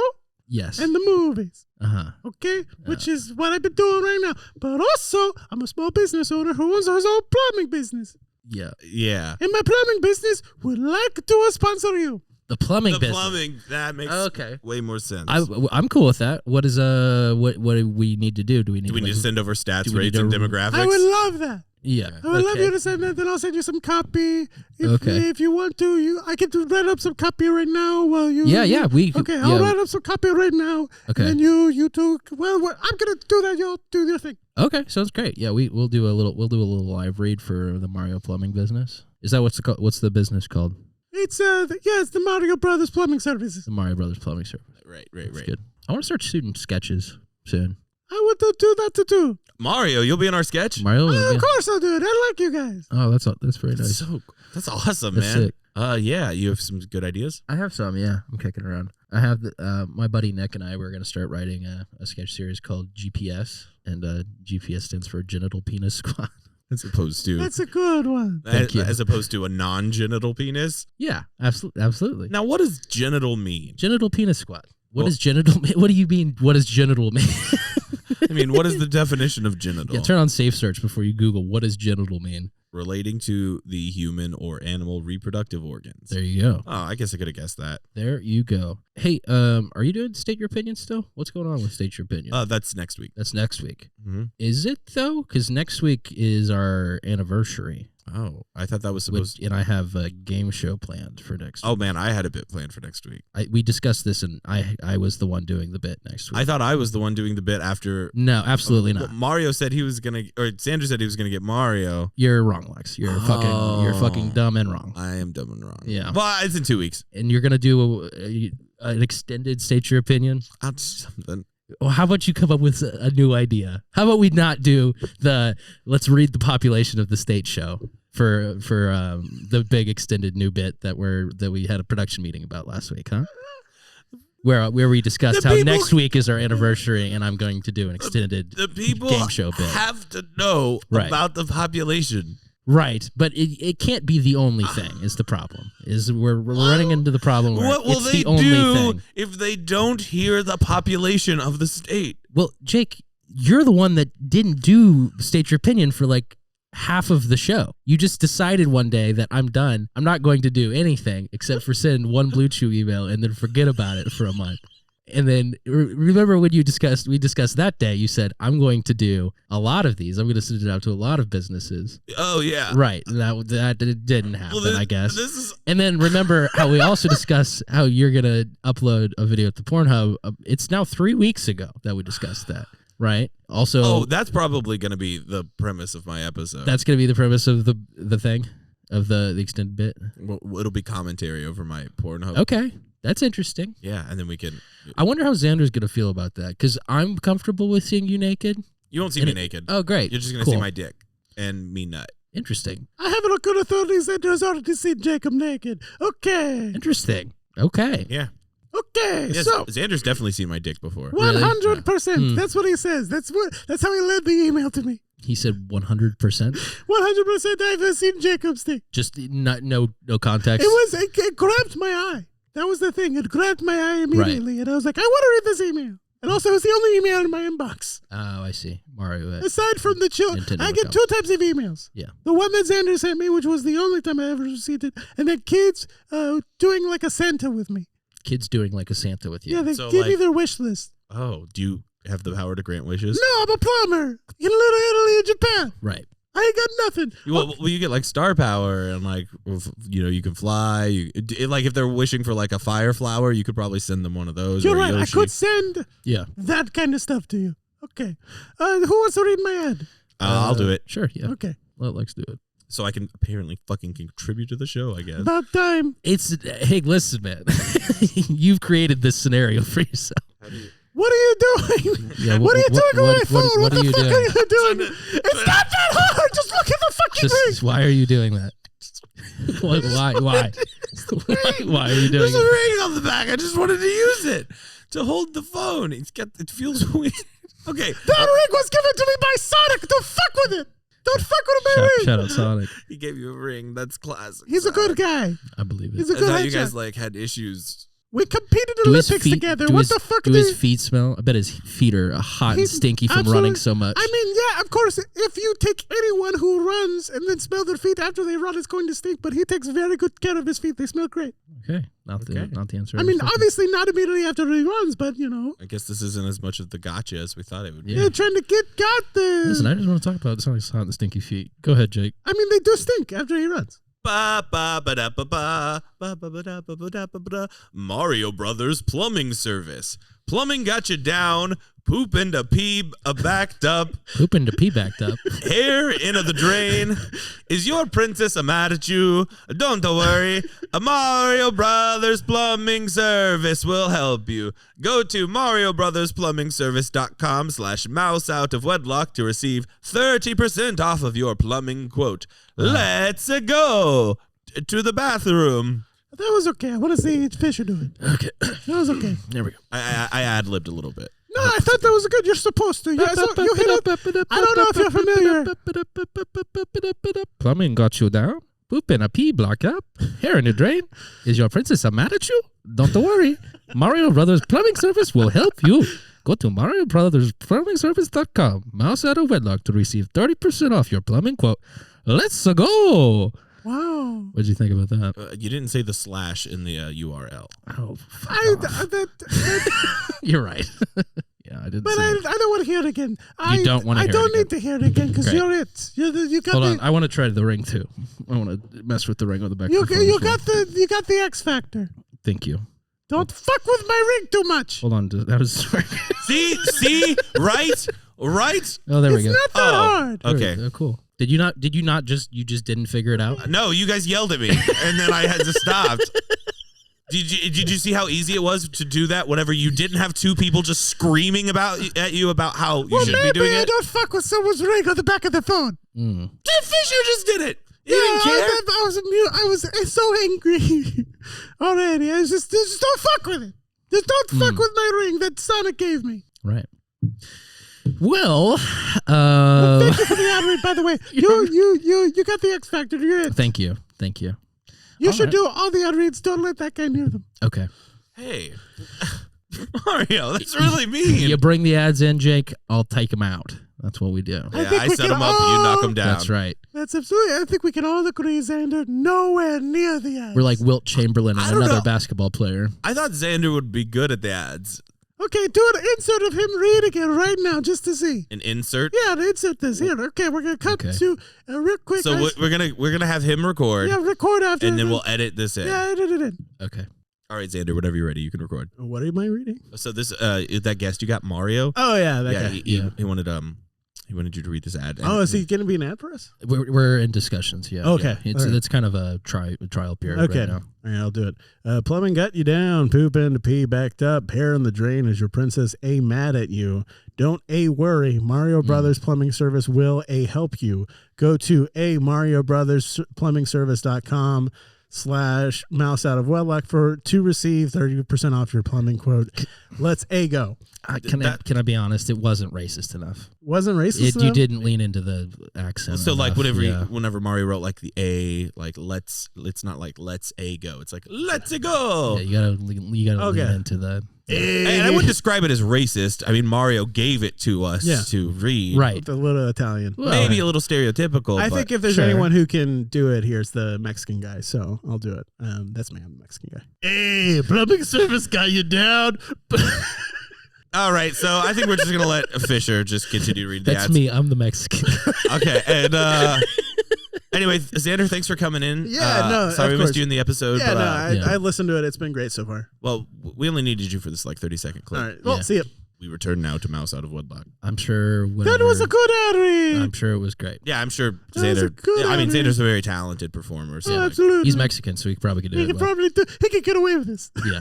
Yes. and the movies. Uh-huh. Okay, which is what I've been doing right now. But also, I'm a small business owner who owns his own plumbing business. Yeah. Yeah. And my plumbing business would like to sponsor you. The plumbing The business. plumbing, that makes Okay. way more sense. I'm cool with that. What is what do we need to do? Do we need Do we to need to send over do stats, we rates, need and to- demographics? I would love that. Yeah. I would love Okay. you to send that. Then I'll send you some copy. Okay. If you want to, I can write up some copy right now while you. Yeah, we could- Okay, I'll yeah. write up some copy right now. Okay. And then you two. Well, I'm gonna do that. You'll do your thing. Okay, sounds great. Yeah, we'll do a little live read for the Mario plumbing business. Is that what's the business called? It's it's the Mario Brothers Plumbing Services. The Mario Brothers Plumbing Service. Right. That's good. I want to start shooting sketches soon. I want to do that too. Mario, you'll be in our sketch. Mario. Of course I'll do it. I like you guys. Oh, that's very nice. That's awesome, That's man. sick. Yeah, you have some good ideas. I have some. Yeah, I'm kicking around. I have my buddy Nick and I were gonna start writing a sketch series called GPS, and GPS stands for Genital Penis Squad. As opposed to That's a good one. Thank you. as opposed to a non-genital penis. Yeah, absolutely. Now, what does genital mean? Genital penis squat. What Well- is genital? What do you mean? What does genital mean? I mean, what is the definition of genital? Yeah, turn on safe search before you Google what does genital mean. Relating to the human or animal reproductive organs. There you go. Oh, I guess I could have guessed that. There you go. Hey, are you doing State Your Opinion still? What's going on with State Your Opinion? That's next week. That's next week. Mm-hmm. Is it though? Because next week is our anniversary. Oh, I thought that was supposed to. And I have a game show planned for next week. Oh man, I had a bit planned for next week. We discussed this, and I was the one doing the bit next week. I thought I was the one doing the bit after. No, absolutely Well, not. Mario said he was gonna, or Sandra said he was gonna get Mario. You're wrong, Lex. You're fucking dumb and wrong. I am dumb and wrong. Yeah. Well, it's in 2 weeks. And you're gonna do an extended State Your Opinion. I'll do something. Well, how about you come up with a new idea? How about we not do the let's read the population of the state show for the big extended new bit that we had a production meeting about last week, huh? Where we discussed how next week is our anniversary, and I'm going to do an extended The people game show bit. have to know Right. about the population. Right, but it can't be the only thing. Is the problem? Is we're running into the problem where What will it's they the only do thing. if they don't hear the population of the state? Well, Jake, you're the one that didn't do State Your Opinion for like half of the show. You just decided one day that I'm done. I'm not going to do anything except for send one Blue Chew email and then forget about it for a month. And then remember when we discussed that day, you said, I'm going to do a lot of these. I'm going to send it out to a lot of businesses. Oh yeah, Right. That didn't happen, Well, I guess. This is And then remember how we also discussed how you're going to upload a video at the Pornhub. It's now 3 weeks ago that we discussed that, right? Also, Oh, that's probably going to be the premise of my episode. that's going to be the premise of the thing, of the extended bit. Well, it'll be commentary over my Pornhub. Okay. That's interesting. Yeah, and then we can. I wonder how Xander's going to feel about that, because I'm comfortable with seeing you naked. You won't see And me it- naked. Oh, great. You're just going to Cool. see my dick and me nut. Interesting. I have a good authority that there's already seen Jacob naked. Okay. Interesting. Okay. Yeah. Okay. Yes, So Xander's definitely seen my dick before. 100%. Hmm. That's what he says. That's how he led the email to me. He said 100%. 100% I've seen Jacob's dick. Just no context. It grabbed my eye. That was the thing. It grabbed my eye immediately. And I was like, I want to read this email. And also, it was the only email in my inbox. Oh, I see. Mario. Aside from the Nintendo I get account. 2 types of emails. Yeah. The one that Xander sent me, which was the only time I ever received it. And then kids doing like a Santa with me. Kids doing like a Santa with you. Yeah, they So, give me like- their wish list. Oh, do you have the power to grant wishes? No, I'm a plumber in Little Italy and Japan. Right. I ain't got nothing. Well, you get like star power and like, you can fly. Like if they're wishing for like a fire flower, you could probably send them one of those. You're or right. I Yoshi. could send Yeah. that kind of stuff to you. Okay. Who wants to read my ad? I'll do it Sure. Yeah. Okay. Let Lex do it. so I can apparently fucking contribute to the show, I guess. About time. Hey, listen, man. You've created this scenario for yourself. What are you doing? Yeah, what are you doing on my phone? What are the you fuck doing? are you doing? It's not that hard. Just look at the fucking ring. Just why are you doing that? Why? Why are you doing There's a it? ring on the back. I just wanted to use it to hold the phone. It feels weird. Okay. That ring was given to me by Sonic. Don't fuck with it. Don't fuck with my ring. Shout out Sonic. He gave you a ring. That's classic. He's a good guy. I believe it. He's a I good thought you headshot. guys like had issues. We competed in Do his Olympics feet- together. do What his- the fuck do his feet smell? I bet his feet are hot and He's stinky from absolutely- running so much. I mean, yeah, of course, if you take anyone who runs and then smell their feet after they run, it's going to stink, but he takes very good care of his feet. They smell great. Okay, not the answer. I mean, obviously not immediately after he runs, but, you know, I guess this isn't as much of the gotcha as we thought it would be. Yeah. they're trying to got this. Listen, I just want to talk about Sonic's hot and stinky feet. Go ahead, Jake. I mean, they do stink after he runs. Ba ba ba da ba ba ba ba ba da ba ba da ba ba da. Mario Brothers Plumbing Service. Plumbing got you down. Poop into pee backed up. Pooping to pee backed up. Hair into the drain. Is your princess mad at you? Don't worry. A Mario Brothers Plumbing Service will help you. Go to MarioBrothersPlumbingService.com/mouse out of wedlock to receive 30% off of your plumbing quote. Let's go to the bathroom. That was okay. I want to see Fisher do it. Okay, That was okay. there we go. I ad-libbed a little bit. No, I thought that was good. You're supposed to. You hit it. I don't know if you're familiar. Plumbing got you down? Poop in a pee block up? Hair in the drain? Is your princess mad at you? Don't worry. Mario Brothers Plumbing Service will help you. Go to MarioBrothersPlumbingService.com. Mouse out of Wedlock to receive 30% off your plumbing quote. Let's go. Wow. What'd you think about that? You didn't say the / in the URL. Oh, you're right. Yeah, I didn't. But I don't want to hear it again. You don't want to hear it again. I don't need to hear it again because you're it. You got Hold on. I want to try the ring too. I want to mess with the ring on the back. You got the X factor. Thank you. Don't fuck with my ring too much. Hold on. That was sorry. See, right. Oh, there we It's go. not that hard. Okay. Oh, cool. Did you not just didn't figure it out? No, you guys yelled at me, and then I had to stop. Did you see how easy it was to do that whenever you didn't have two people just screaming at you about how you should be doing maybe I it? don't fuck with someone's ring on the back of the phone. Mm. Jeff Fisher just did it. You didn't care. I was so angry already. I just don't fuck with it. Just don't fuck with my ring that Sonic gave me. Right. Well, thank you for the ad read, by the way. You got the X Factor. You're it. Thank you. You should do all the ad reads. Don't let that guy near them. Okay. Hey, Mario, that's really mean. You bring the ads in, Jake. I'll take them out. That's what we do. Yeah, I set them up. You knock them down. That's right. That's absolutely. I think we can all agree, Xander. Nowhere near the ads. We're like Wilt Chamberlain and another know. basketball player. I thought Xander would be good at the ads. Okay, do an insert of him reading it right now, just to see. An insert. Yeah, insert this here. Okay, we're gonna cut to real quick. So we're gonna have him record. Yeah, record after, and then we'll edit this in. Yeah, edit it in. Okay. All right, Xander, whenever you're ready, you can record. What am I reading? So this that guest you got, Mario. Oh yeah, that guy. He wanted you to read this ad. Oh, is he gonna be an ad for us? We're in discussions. Yeah. Okay. Yeah. It's kind of a trial period right now. All right, I'll do it. Plumbing got you down, poop in the pee backed up, hair in the drain. Is your princess mad at you? Don't worry. Mario Brothers Plumbing Service will help you. Go to MarioBrothersPlumbingService.com /mouse out of wedlock to receive 30% off your plumbing quote. Let's go. Can I be honest? It wasn't racist enough. Wasn't racist enough? You didn't lean into the accent. So enough. like whenever Mario wrote like the A, like it's not like let's go. It's like let's go. Yeah, you gotta lean into the. And I wouldn't describe it as racist. I mean, Mario gave it to us to read. Right. With a little Italian. Well, maybe a little stereotypical. I think if there's anyone who can do it, here's the Mexican guy. So I'll do it. That's me. I'm the Mexican guy. Hey, plumbing service got you down. All right, so I think we're just gonna let Fisher just continue to read the ads. That's me. I'm the Mexican. Okay, and anyway, Xander, thanks for coming in. Yeah, sorry we missed you in the episode. Yeah, but, I listened to it. It's been great so far. Well, we only needed you for this like 30-second clip. All right, well, see you. We return now to Mouse Out of Wedlock. I'm sure. That was a good ad read. I'm sure it was great. Yeah, I'm sure That was a Xander. good ad read. Xander's a very talented performer. So Absolutely. He's Mexican, so he probably could do it. He could get away with this. Yeah.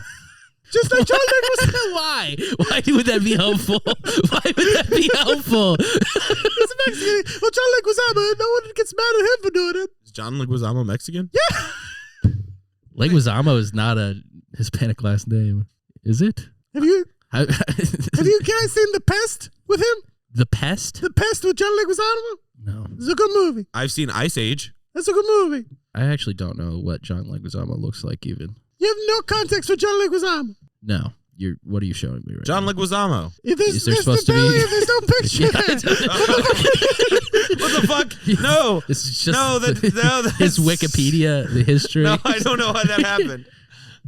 Just like John Nicholas. Why? Why would that be helpful? Why would that be helpful? He's a Mexican. Well, John Leguizamo, no one gets mad at him for doing it. Is John Leguizamo Mexican? Yeah. Leguizamo is not a Hispanic last name, is it? Have you guys seen The Pest with him? The Pest? The Pest with John Leguizamo? No. It's a good movie. I've seen Ice Age. That's a good movie. I actually don't know what John Leguizamo looks like even. You have no context for John Leguizamo. No. What are you showing me right John now? Leguizamo. Is there supposed to be? There's no picture. What the fuck? No. This is just that's his Wikipedia, the history. No, I don't know how that happened.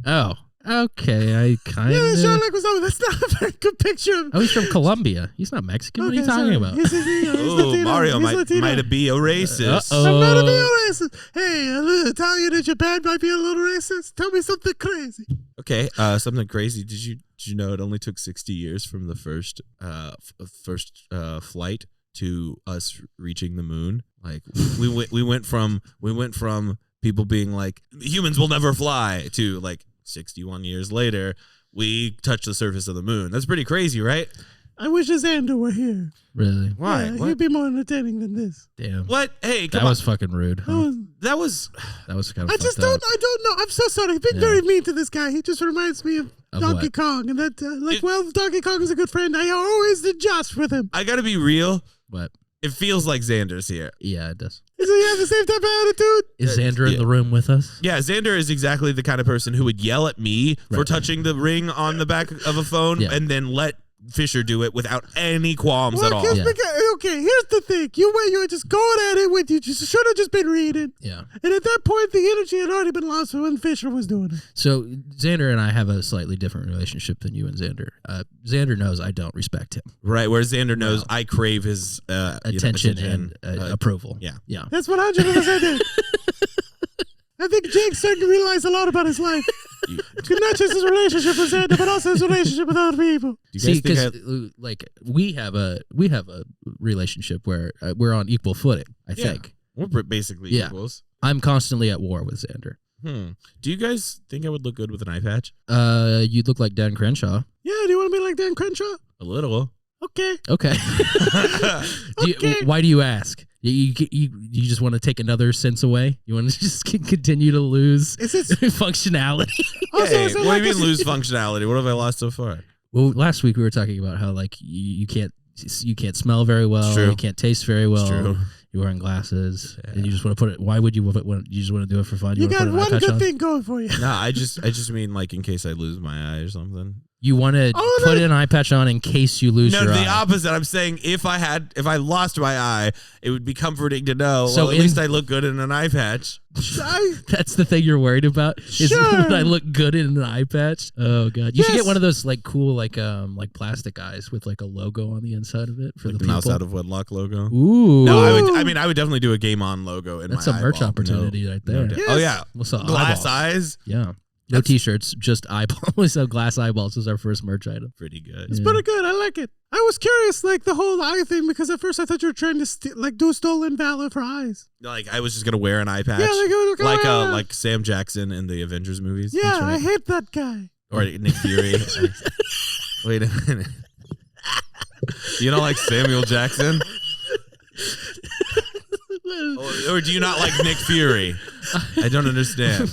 Oh. Okay, I kind of. Yeah, John Leguizamo. That's not a very good picture. Oh, he's from Colombia. He's not Mexican. What are you talking about? He's Latino. Mario He's Latino. might be a racist. I'm not a real racist. Hey, a little Italian in Japan might be a little racist. Tell me something crazy. Okay, something crazy. Did you know it only took 60 years from the first flight to us reaching the moon? Like we went from people being like humans will never fly to like 61 years later we touched the surface of the moon. That's pretty crazy, right? I wish Xander were here. Really? Why? Yeah, he'd be more entertaining than this. Damn. What? Hey, come that on. was fucking rude. Huh? That was kind of. I don't know. I'm so sorry. I've been very mean to this guy. He just reminds me of Of Donkey what? Kong, and that Donkey Kong is a good friend. I always adjust with him. I gotta be real. What? It feels like Xander's here. Yeah, it does. Does he have the same type of attitude? Is Xander in the room with us? Yeah, Xander is exactly the kind of person who would yell at me for touching the ring on the back of a phone and then let Fisher do it without any qualms at all. Okay, here's the thing. You were just going at it with you. You should have just been reading. Yeah. And at that point, the energy had already been lost when Fisher was doing it. So Xander and I have a slightly different relationship than you and Xander. Xander knows I don't respect him. Right, where Xander knows I crave his attention and approval. Yeah. That's 100% it. I think Jake's starting to realize a lot about his life. Not just his relationship with Xander, but also his relationship with other people. See, because we have a relationship where we're on equal footing. I think we're basically equals. I'm constantly at war with Xander. Do you guys think I would look good with an eye patch? You'd look like Dan Crenshaw. Yeah, do you want to be like Dan Crenshaw? A little. Okay. Why do you ask? You just want to take another sense away? You want to just continue to lose functionality? Hey, what do you mean lose functionality? What have I lost so far? Well, last week we were talking about how like you can't smell very well, you can't taste very well. True. You're wearing glasses, and you just want to put it. Why would you? You just want to do it for fun. You got one good thing going for you. No, I just mean like in case I lose my eye or something. You want to put an eye patch on in case you lose your eye. No, the opposite. I'm saying if I lost my eye, it would be comforting to know. So well, at least I look good in an eye patch. That's the thing you're worried about? Is that I look good in an eye patch? Oh god. You should get one of those like cool like plastic eyes with like a logo on the inside of it for like the people. Mouse Out of Wedlock logo. Ooh. No, I would definitely do a Game On logo in That's my a merch eyeball. opportunity right there. Yes. Oh yeah. Glass eyeballs. eyes. Yeah. No t-shirts, just eyeballs. So glass eyeballs is our first merch item. Pretty good. It's pretty good. I like it. I was curious, like the whole eye thing, because at first I thought you were trying to do stolen valor for eyes. Like I was just gonna wear an eye patch. Yeah, like Sam Jackson in the Avengers movies. Yeah, I hate that guy. Or Nick Fury. Wait a minute. You don't like Samuel Jackson? Or do you not like Nick Fury? I don't understand.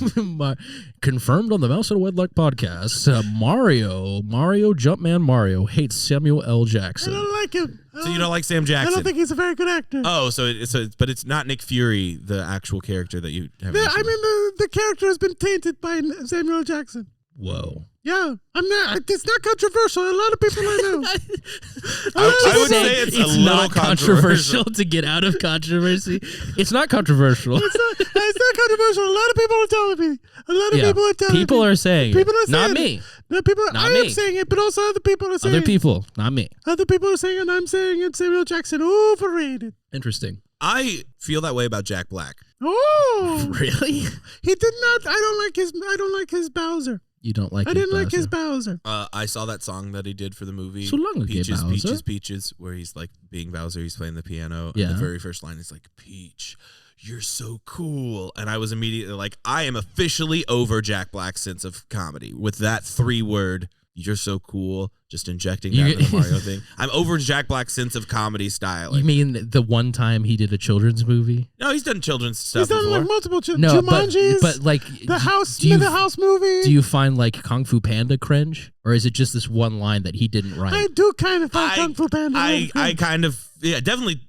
Confirmed on the Mouse Out of Wedlock podcast, Mario Jumpman Mario hates Samuel L. Jackson. I don't like him. So you don't like Sam Jackson? I don't think he's a very good actor. Oh, but it's not Nick Fury, the actual character that you have. The character has been tainted by Samuel L. Jackson. Whoa. Yeah, I'm not. It's not controversial. A lot of people I know. I would say it's a little not controversial to get out of controversy. It's not controversial. It's not controversial. A lot of people are telling me. People are saying it. Not me. No, I am saying it, but also other people are saying it. Other people, not me. Other people are saying it, and I'm saying it. Samuel Jackson, overrated. Interesting. I feel that way about Jack Black. Oh, really? He did not. I don't like his Bowser. You don't like? I didn't like his Bowser. I saw that song that he did for the movie. So long Peaches, Bowser. Peaches, Peaches, where he's like being Bowser. He's playing the piano. Yeah. And the very first line is like, "Peach, you're so cool," and I was immediately like, I am officially over Jack Black's sense of comedy with that 3-word. You're so cool. Just injecting that in the Mario thing. I'm over Jack Black's sense of comedy style. You mean the one time he did a children's movie? No, he's done children's stuff He's done before. like multiple No, Jumanjis. but like the house movie. Do you find like Kung Fu Panda cringe, or is it just this one line that he didn't write? I do kind of find Kung Fu Panda. I kind of definitely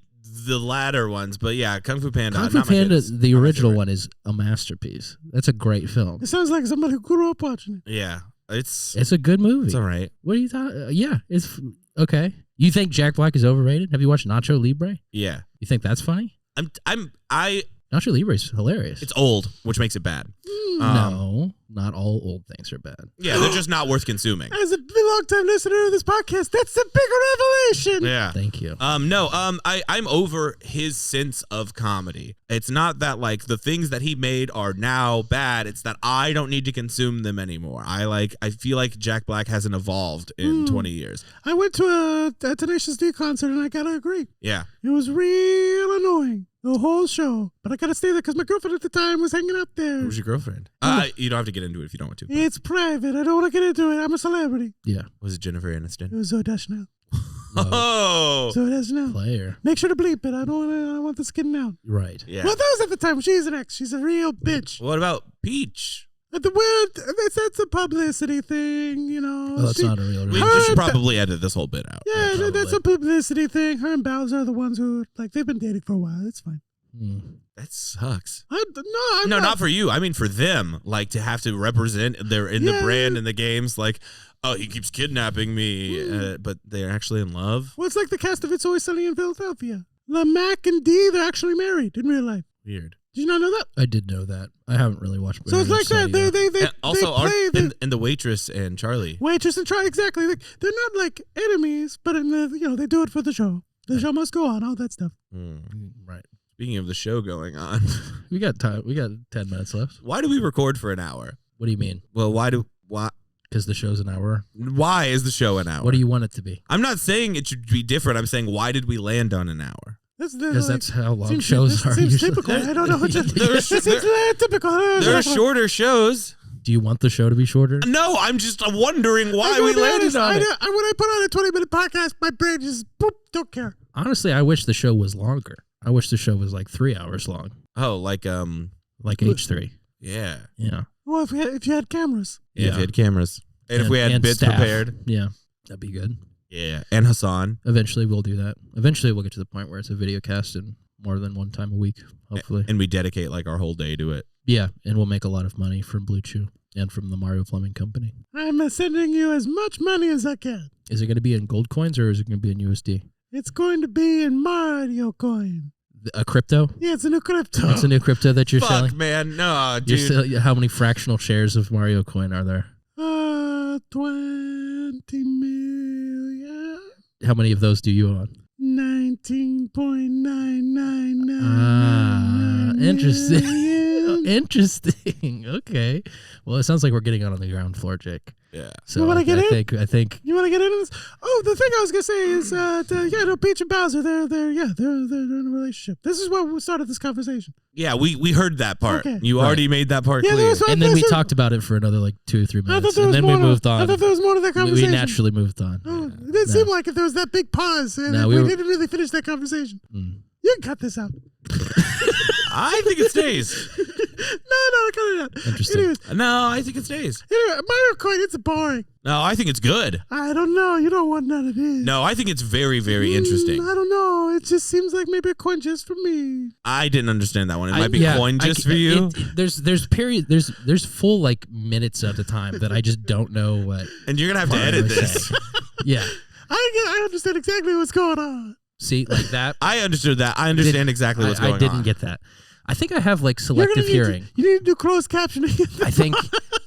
the latter ones, but yeah, Kung Fu Panda. Kung Fu Panda, the original one, is a masterpiece. That's a great film. It sounds like somebody who grew up watching it. Yeah, it's a good movie. It's all right. What are you talking? Yeah, it's okay. You think Jack Black is overrated? Have you watched Nacho Libre? Yeah. You think that's funny? Nacho Libre is hilarious. It's old, which makes it bad. No, not all old things are bad. Yeah, they're just not worth consuming. As a long-time listener of this podcast, that's a big revelation. Yeah. Thank you. I'm over his sense of comedy. It's not that like the things that he made are now bad. It's that I don't need to consume them anymore. I feel like Jack Black hasn't evolved in 20 years. I went to a Tenacious D concert, and I gotta agree. Yeah. It was real annoying. The whole show. But I gotta stay there because my girlfriend at the time was hanging out there. Who's your girlfriend? You don't have to get into it if you don't want to. But. It's private. I don't want to get into it. I'm a celebrity. Yeah. Was it Jennifer Aniston? It was Zoe Deschanel. Oh. Zoe Deschanel. Player. Make sure to bleep it. I don't want this getting out. Right. Yeah. Well, that was at the time. She's an ex. She's a real bitch. What about Peach? That's a publicity thing, you know. Oh, that's not a real We reason. should probably edit this whole bit out. Yeah, that's a publicity thing. Her and Bowser are the ones who, like, they've been dating for a while. It's fine. That sucks. I'm Not for you. I mean for them. Like to have to represent the brand and the games. Like, oh, he keeps kidnapping me, but they're actually in love. Well, it's like the cast of It's Always Sunny in Philadelphia. Mac and Dee, they're actually married in real life. Weird. Did you not know that? I did know that. I haven't really watched. So it's like that. They also, play and the waitress and Charlie. Waitress and Charlie, exactly. Like, they're not like enemies, but in the they do it for the show. The show must go on. All that stuff. Right. Speaking of the show going on, We got time. We got 10 minutes left. why do we record for an hour? What do you mean? Well, why? Because the show's an hour. Why is the show an hour? What do you want it to be? I'm not saying it should be different. I'm saying why did we land on an hour? Because that's how long seems, shows are. Seems Usually. typical. I don't know what to There's- It seems typical. There are shorter shows. Do you want the show to be shorter? No, I'm just wondering why I'm we gonna be landed honest, on it. When I put on a 20-minute podcast, my brain just don't care. Honestly, I wish the show was longer. I wish the show was like 3 hours long, Oh, like H3. yeah. Yeah. Well, if you had cameras. Yeah, if you had cameras. And if we had bits staff. prepared. Yeah, that'd be good. Yeah. And Hassan. Eventually, we'll do that. Eventually, we'll get to the point where it's a video cast and more than one time a week, hopefully. And we dedicate like our whole day to it. Yeah, and we'll make a lot of money from Blue Chew and from the Mario Plumbing Company. I'm sending you as much money as I can. Is it going to be in gold coins or is it going to be in USD? It's going to be in Mario coin. A crypto? Yeah, it's a new crypto. It's a new crypto that you're Fuck, selling? man. No, You're dude. how many fractional shares of Mario coin are there? 20 million. How many of those do you own? 19.999. Ah, interesting. million. Interesting. Okay. Well, it sounds like we're getting on the ground floor, Jake. Yeah. So You wanna get in? I think. You want to get into this? Oh, the thing I was gonna say is, Peach and Bowser, they're in a relationship. This is what we started this conversation. Yeah, we heard that part. Okay. You already made that part Yeah, clear. that's what- And then we Listen. talked about it for another like 2 or 3 I thought minutes, there and was then more we to- moved on. I thought there was more to that We conversation. naturally moved on. Oh, it didn't seem like if there was that big pause, and No, we we were- didn't really finish that conversation. Mm. You can cut this out. I think it stays. No, cut it out. Interesting. Anyways, No, I think it stays. Mario Kart, it's boring. No, I think it's good. I don't know. You don't want none of this. No, I think it's very, very interesting. I don't know. It just seems like maybe a coin just for me. I didn't understand that one. It might be Yeah, coin just for you. There's full like minutes at a time that I just don't know what. And you're going to have to Mario edit was this. saying. Yeah. I understand exactly what's going on. See, like that. I understood that. I understand exactly what's going on. I didn't get that. I think I have like You're gonna selective need hearing. you need to do closed captioning. I think,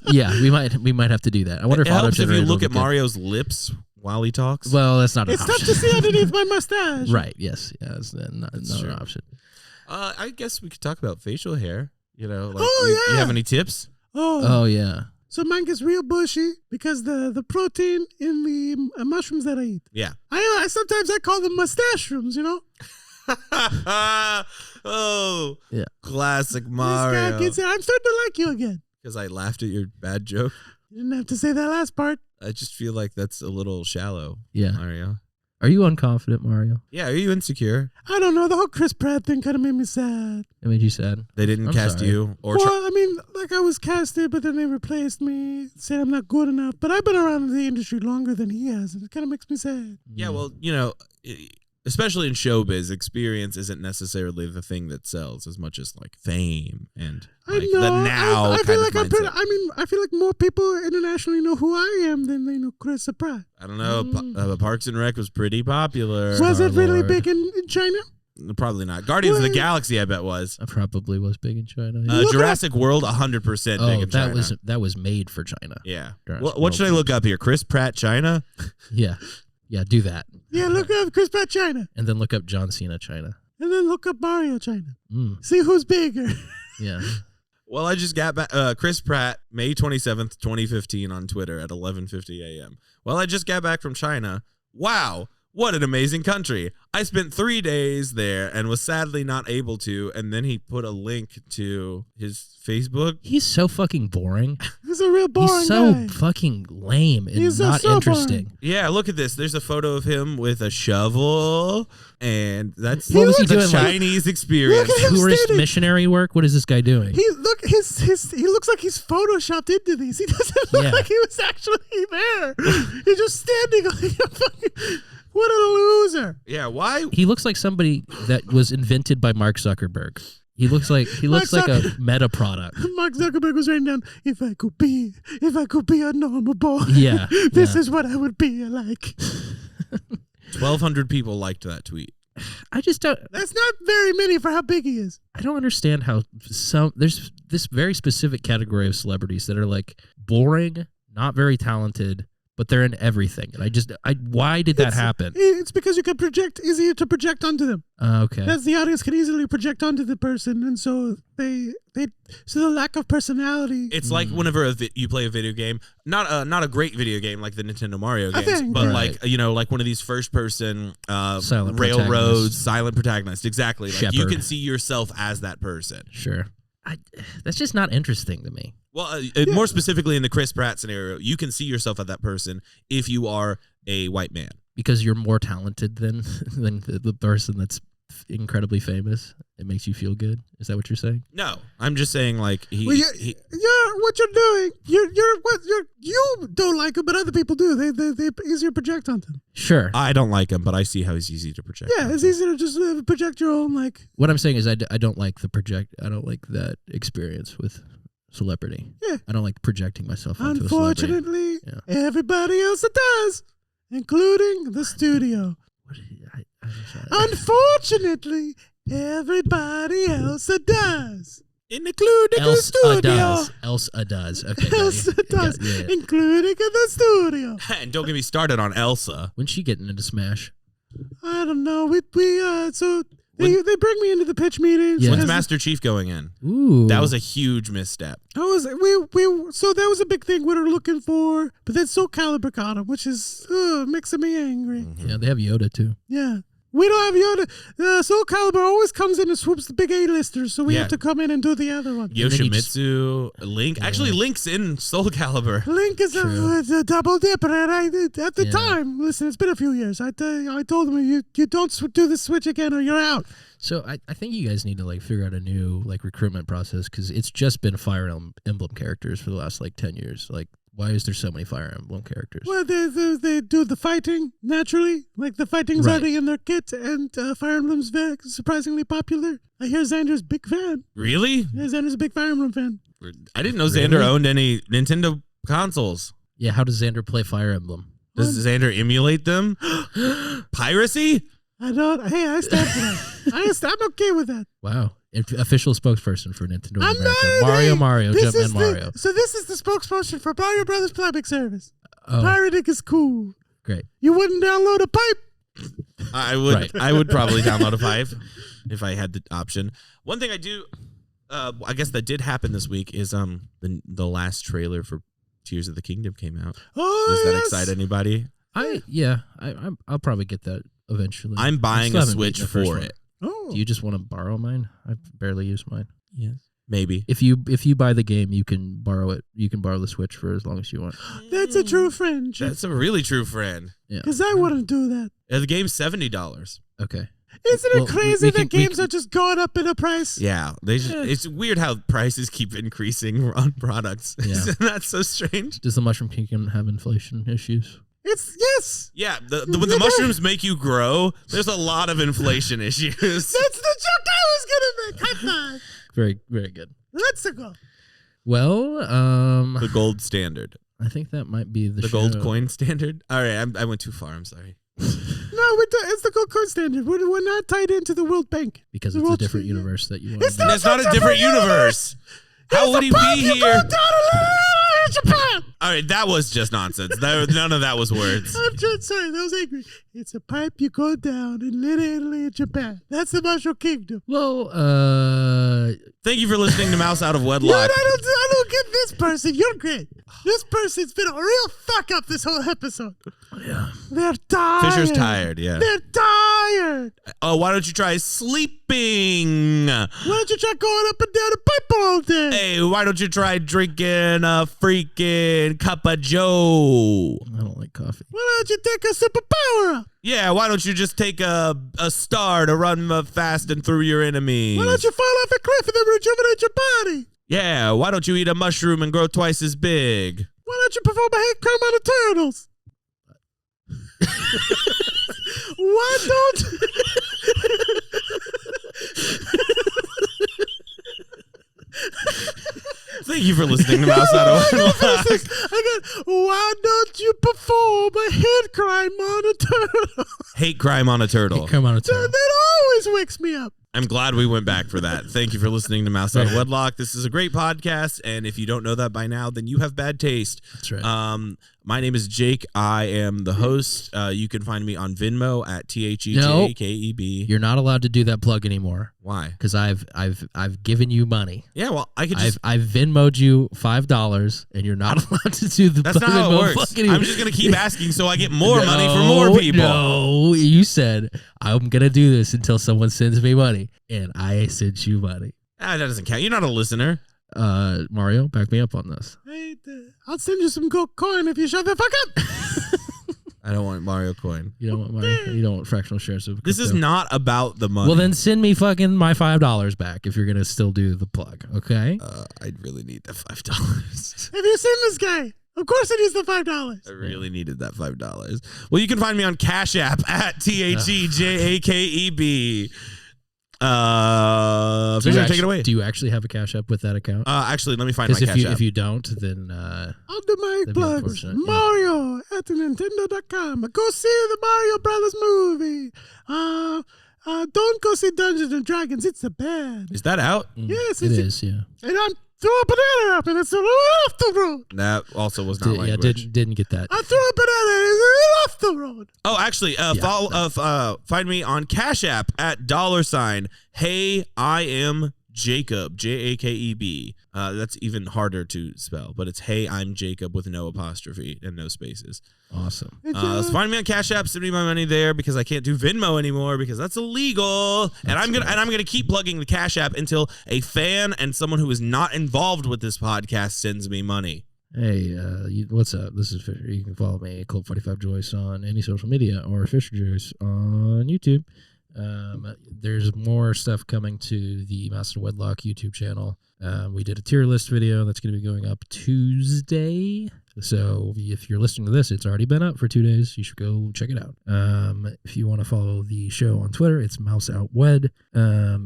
yeah, we might have to do that. I wonder It if helps if you auto-generated look will at be good. Mario's lips while he talks. Well, that's not an It's option. tough to see underneath my mustache. Right. Yes. Yeah. It's not true. an option. I guess we could talk about facial hair. You know, like Oh, you yeah. have any tips? Oh yeah. So mine gets real bushy because the protein in the mushrooms that I eat. Yeah. I sometimes I call them mustache rooms, you know? Oh, Yeah. classic This guy Mario. gets it. I'm starting to like you again. Because I laughed at your bad joke. You didn't have to say that last part. I just feel like that's a little shallow, Yeah. Mario. Are you unconfident, Mario? Yeah, are you insecure? I don't know. The whole Chris Pratt thing kind of made me sad. It made you sad. They didn't I'm cast sorry. you or Well, I mean, like I was casted, but then they replaced me, said I'm not good enough. But I've been around the industry longer than he has, and it kind of makes me sad. Yeah, well, you know, especially in showbiz, experience isn't necessarily the thing that sells as much as like fame and I like know. the now I kind feel of like I'm pretty. mindset. I mean, I feel like more people internationally know who I am than they know Chris Pratt. I don't know. Parks and Rec was pretty popular. Was it really Star-Lord. big in China? Probably not. Guardians of the Well- Galaxy, I bet was. I probably was big in China. Look Jurassic World, 100% big oh, in China. that was made for China. Yeah. Jurassic What should I World. look up here? Chris Pratt, China? Yeah. Yeah, do that. Yeah, look up Chris Pratt China, And then look up John Cena China. and then look up Mario China. Mm, See who's bigger. yeah. Well, I just got back. Chris Pratt, May 27th, 2015 on Twitter at 11:50 a.m. Well, I just got back from China. Wow. What an amazing country. I spent 3 days there and was sadly not able to. And then he put a link to his Facebook. He's so fucking boring. He's a real boring He's so guy. fucking lame and He's not so interesting. boring. Yeah, look at this. There's a photo of him with a shovel. And that's What was he the doing, like- Chinese experience. Look at him Tourist standing. missionary work? What is this guy doing? He looks like he's photoshopped into these. He doesn't look Yeah. like he was actually there. He's just standing like a fucking. What a loser! Yeah, why? He looks like somebody that was invented by Mark Zuckerberg. He looks like a meta product. Mark Zuckerberg was writing down, if I could be a normal boy, Yeah, this yeah. is what I would be like. 1,200 people liked that tweet. I just don't. That's not very many for how big he is. I don't understand how there's this very specific category of celebrities that are like boring, not very talented, but they're in everything. And why did that happen? It's because you can easier to project onto them. Okay. That's the audience can easily project onto the person, and so so the lack of personality. It's like whenever you play a video game, not a great video game like the Nintendo Mario games, think, but right. like one of these first person Silent railroads, protagonist. silent protagonist. Exactly. Like you Shepherd. can see yourself as that person. Sure. That's just not interesting to me. Well, more specifically in the Chris Pratt scenario, you can see yourself as that person if you are a white man. Because you're more talented than the person that's incredibly famous. It makes you feel good. Is that what you're saying? No, I'm just saying like Well, what you're doing, you don't like him, but other people do. They easier project onto him. Sure. I don't like him, but I see how he's easy to project. Yeah, it's easy to just project your own like. What I'm saying is I don't like I don't like that experience with celebrity. Yeah. I don't like projecting myself onto a celebrity. Unfortunately, Yeah. everybody else does, including the studio. Unfortunately, everybody else does. Including the studio. Elsa does. Okay. Elsa does, Yeah. including in the studio. And don't get me started on Elsa. When's she getting into Smash? I don't know. They bring me into the pitch meetings. Yeah. When's because Master Chief going in? Ooh. That was a huge misstep. so that was a big thing we were looking for, but then Soul Calibur got him, which is mixing me angry. Yeah, they have Yoda too. Yeah. We don't have Yoda. Soul Calibur always comes in and swoops the big A-listers, so we Yeah. have to come in and do the other one. then you Yoshimitsu, Link. Actually, Link's in Soul Calibur. Link is a double dipper, and at the Yeah. time, listen, it's been a few years. I told him you don't do the switch again or you're out. So I think you guys need to like figure out a new like recruitment process because it's just been Fire Emblem characters for the last like 10 years. Like, why is there so many Fire Emblem characters? Well, they do the fighting naturally, like the fighting's Right. already in their kit, and Fire Emblem's very surprisingly popular. I hear Xander's a big fan. Really? Yeah, Xander's a big Fire Emblem fan. I didn't know Xander owned any Nintendo consoles. Yeah, how does Xander play Fire Emblem? Does Xander emulate them? Piracy? I don't. Hey, I stand for that. I'm okay with that. Wow. Official spokesperson for Nintendo of I'm America. not. Mario, This is Jumpman Mario. So this is the spokesperson for Mario Brothers Public Service. Oh, Pirating is cool. great. You wouldn't download a pipe. I would. Right. I would probably download a 5 if I had the option. One thing I do, I guess that did happen this week is the last trailer for Tears of the Kingdom came out. Oh, Does that yes. excite anybody? I'll probably get that eventually. I'm buying still a haven't Switch beaten the first for one. it. Oh. Do you just want to borrow mine? I barely use mine. Yes. Maybe. If you buy the game, you can borrow it. You can borrow the Switch for as long as you want. That's a true friendship. That's a really true friend. Yeah. Because I wouldn't do that. The game's $70. Okay. Isn't it Well, crazy we that can- we games are just going up in a price? Yeah, it's weird how prices keep increasing on products. Yeah. Isn't that so strange? Does the Mushroom Kingdom have inflation issues? It's yes. Yeah, when the mushrooms make you grow, there's a lot of inflation issues. That's the joke I was gonna make. High five. Very, very good. Let's go. Well, The gold standard. I think that might be the Gold show. coin standard? All right, I went too far. I'm sorry. No, it's the gold coin standard. We're not tied into the World Bank. because The it's a World different Trade- universe that you want. It's to not- That's not a different universe. How would he be You here? go down in Japan. All right, that was just nonsense. None of that was words. I'm just sorry. That was angry. It's a pipe you go down in Little Italy and Japan. That's the Mushroom Kingdom. Well, Thank you for listening to Mouse Out of I Wedlock. don't get this person. You're great. This person's been a real fuck up this whole episode. yeah. They're tired. Fisher's tired, yeah. They're tired. Oh, why don't you try sleeping? Why don't you try going up and down the pipe all day? Hey, why don't you try drinking a freaking cup of Joe? I don't like coffee. Why don't you take a sip of power up? Yeah, why don't you just take a star to run fast and through your enemies? Why don't you fall off a cliff and then rejuvenate your body? Yeah, why don't you eat a mushroom and grow twice as big? Why don't you perform a hate crime on the turtles? Why don't... Thank you for listening to Mouse Out of Wedlock. Why don't you perform a hate crime on a turtle? Hate crime on a turtle. Come on, it's That always wakes me up. I'm glad we went back for that. Thank you for listening to Mouse Out of Wedlock. This is a great podcast, and if you don't know that by now, then you have bad taste. That's right. My name is Jake. I am the host. You can find me on Venmo at THEJAKEB. You're not allowed to do that plug anymore Why? because I've given you money. Yeah, well, I could just... I've Venmo'd you $5, and you're not allowed to do the. That's not how it Venmo works. plug anymore. I'm just going to keep asking so I get more money for more people. No, you said I'm gonna do this until someone sends me money, and I sent you money. That doesn't count. You're not a listener. Mario, back me up on this. Hey, I'll send you some gold coin if you shut the fuck up. I don't want Mario coin. You don't want Mario. You don't want fractional shares of. This is crypto. not about the money. Well, then send me fucking my $5 back if you're gonna still do the plug. Okay. I'd really need that $5. Have you seen this guy? Of course it is the $5. I really needed that $5. Well, you can find me on Cash App at THEJAKEB. Fisher, take it away. Do you actually have a Cash App with that account? Actually, let me find my Because Cash App. if you don't, then I'll do my That'd be plugs. unfortunate, yeah. Mario at Nintendo.com. Go see the Mario Brothers movie. Don't go see Dungeons and Dragons. It's a bad. Is that out? Yes, it it's is. Yeah. And I'm threw a banana up and it's a little off the road. That also was not Yeah. language. Didn't get that. I threw a banana and it's a little off the road. Oh, actually, find me on Cash App at $ Hey, I am Jakeb, Jakeb. That's even harder to spell, but it's Hey, I'm Jakeb with no apostrophe and no spaces. Awesome. So find me on Cash App, send me my money there because I can't do Venmo anymore because that's illegal. And I'm gonna keep plugging the Cash App until a fan and someone who is not involved with this podcast sends me money. Hey, what's up? This is Fisher. You can follow me, Colt 45 Joyce, on any social media or Fisher Joyce on YouTube. There's more stuff coming to the Master Wedlock YouTube channel. We did a tier list video that's going to be going up Tuesday. So if you're listening to this, it's already been up for 2 days. You should go check it out. If you want to follow the show on Twitter, it's MouseOutWed.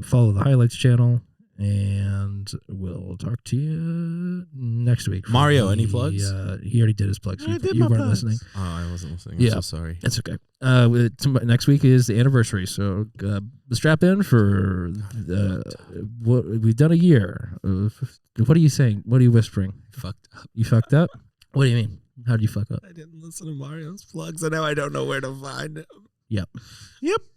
Follow the highlights channel. And we'll talk to you next week. Mario, any plugs? He already did his plugs. I did you my weren't plugs. listening. Oh, I wasn't listening. Yeah. I'm so sorry. That's okay. Next week is the anniversary, so strap in for what we've done a year. What are you saying? What are you whispering? Fucked up. You fucked up? What do you mean? How did you fuck up? I didn't listen to Mario's plugs, and now I don't know where to find him. Yep.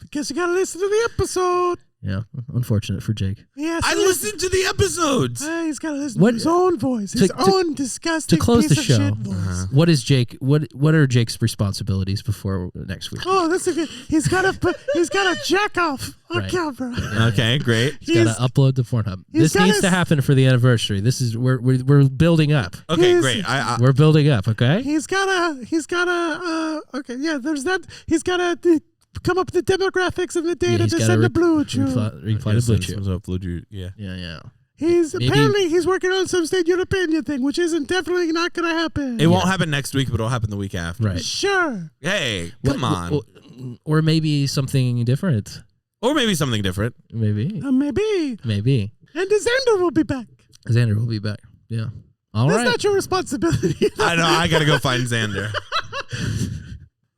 Because you got to listen to the episode. Yeah. Unfortunate for Jake. Yes, I listened to the episodes. He's got to listen What- to his own voice. His own disgusting to close piece the of show. shit voice. What is Jake? What are Jake's responsibilities before next week? Oh, that's a good. He's got to jack off on Right. camera. Okay, great. He's got to upload to Pornhub. he's This needs gotta to happen for the anniversary. This is we're building up. Okay, He's- great. We're building up. Okay. He's gotta, okay, yeah, there's that. He's gotta come up with the demographics and the data he's to gotta send the blue chew. reply to Blue Chew. Yeah. Yeah. Apparently Maybe- he's working on some state European thing, which isn't definitely not gonna happen. It won't happen next week, but it'll happen the week after. Right. Sure. Hey, come on. Or maybe something different. Or maybe something different. Maybe. Maybe. And Xander will be back. Xander will be back. Yeah. All That's right. not your responsibility. I know. I gotta go find Xander.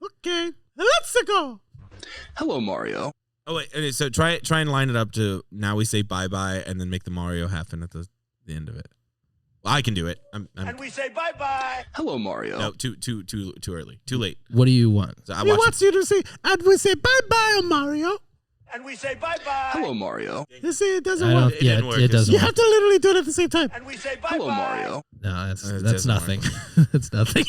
Okay, let's go. Hello, Mario. Oh wait. Okay, so try and line it up to now we say bye bye and then make the Mario happen at the end of it. Well, I can do it. I'm And we say bye-bye. Hello, Mario. no too early. Too late. What do you want? So I He watch wants you to say, and we say bye-bye, Mario. And we say bye-bye. Hello, Mario. You see, it doesn't I work. don't, yeah, didn't work. it doesn't. You work. have to literally do it at the same time. And we say bye-bye. Hello, Mario. No, It that's doesn't nothing. That's nothing.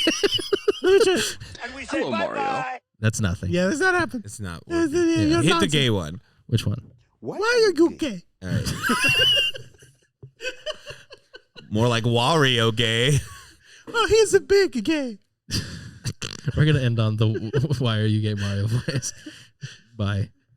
Let me try. And we say Hello, Mario. bye-bye. That's nothing. Yeah, does that happen? It's not. Yeah, Working. you're Hit the nonsense. gay one. Which one? Why are you gay? All right. More like Wario gay. Oh, he's a big gay. We're gonna end on the why are you gay Mario voice. Bye.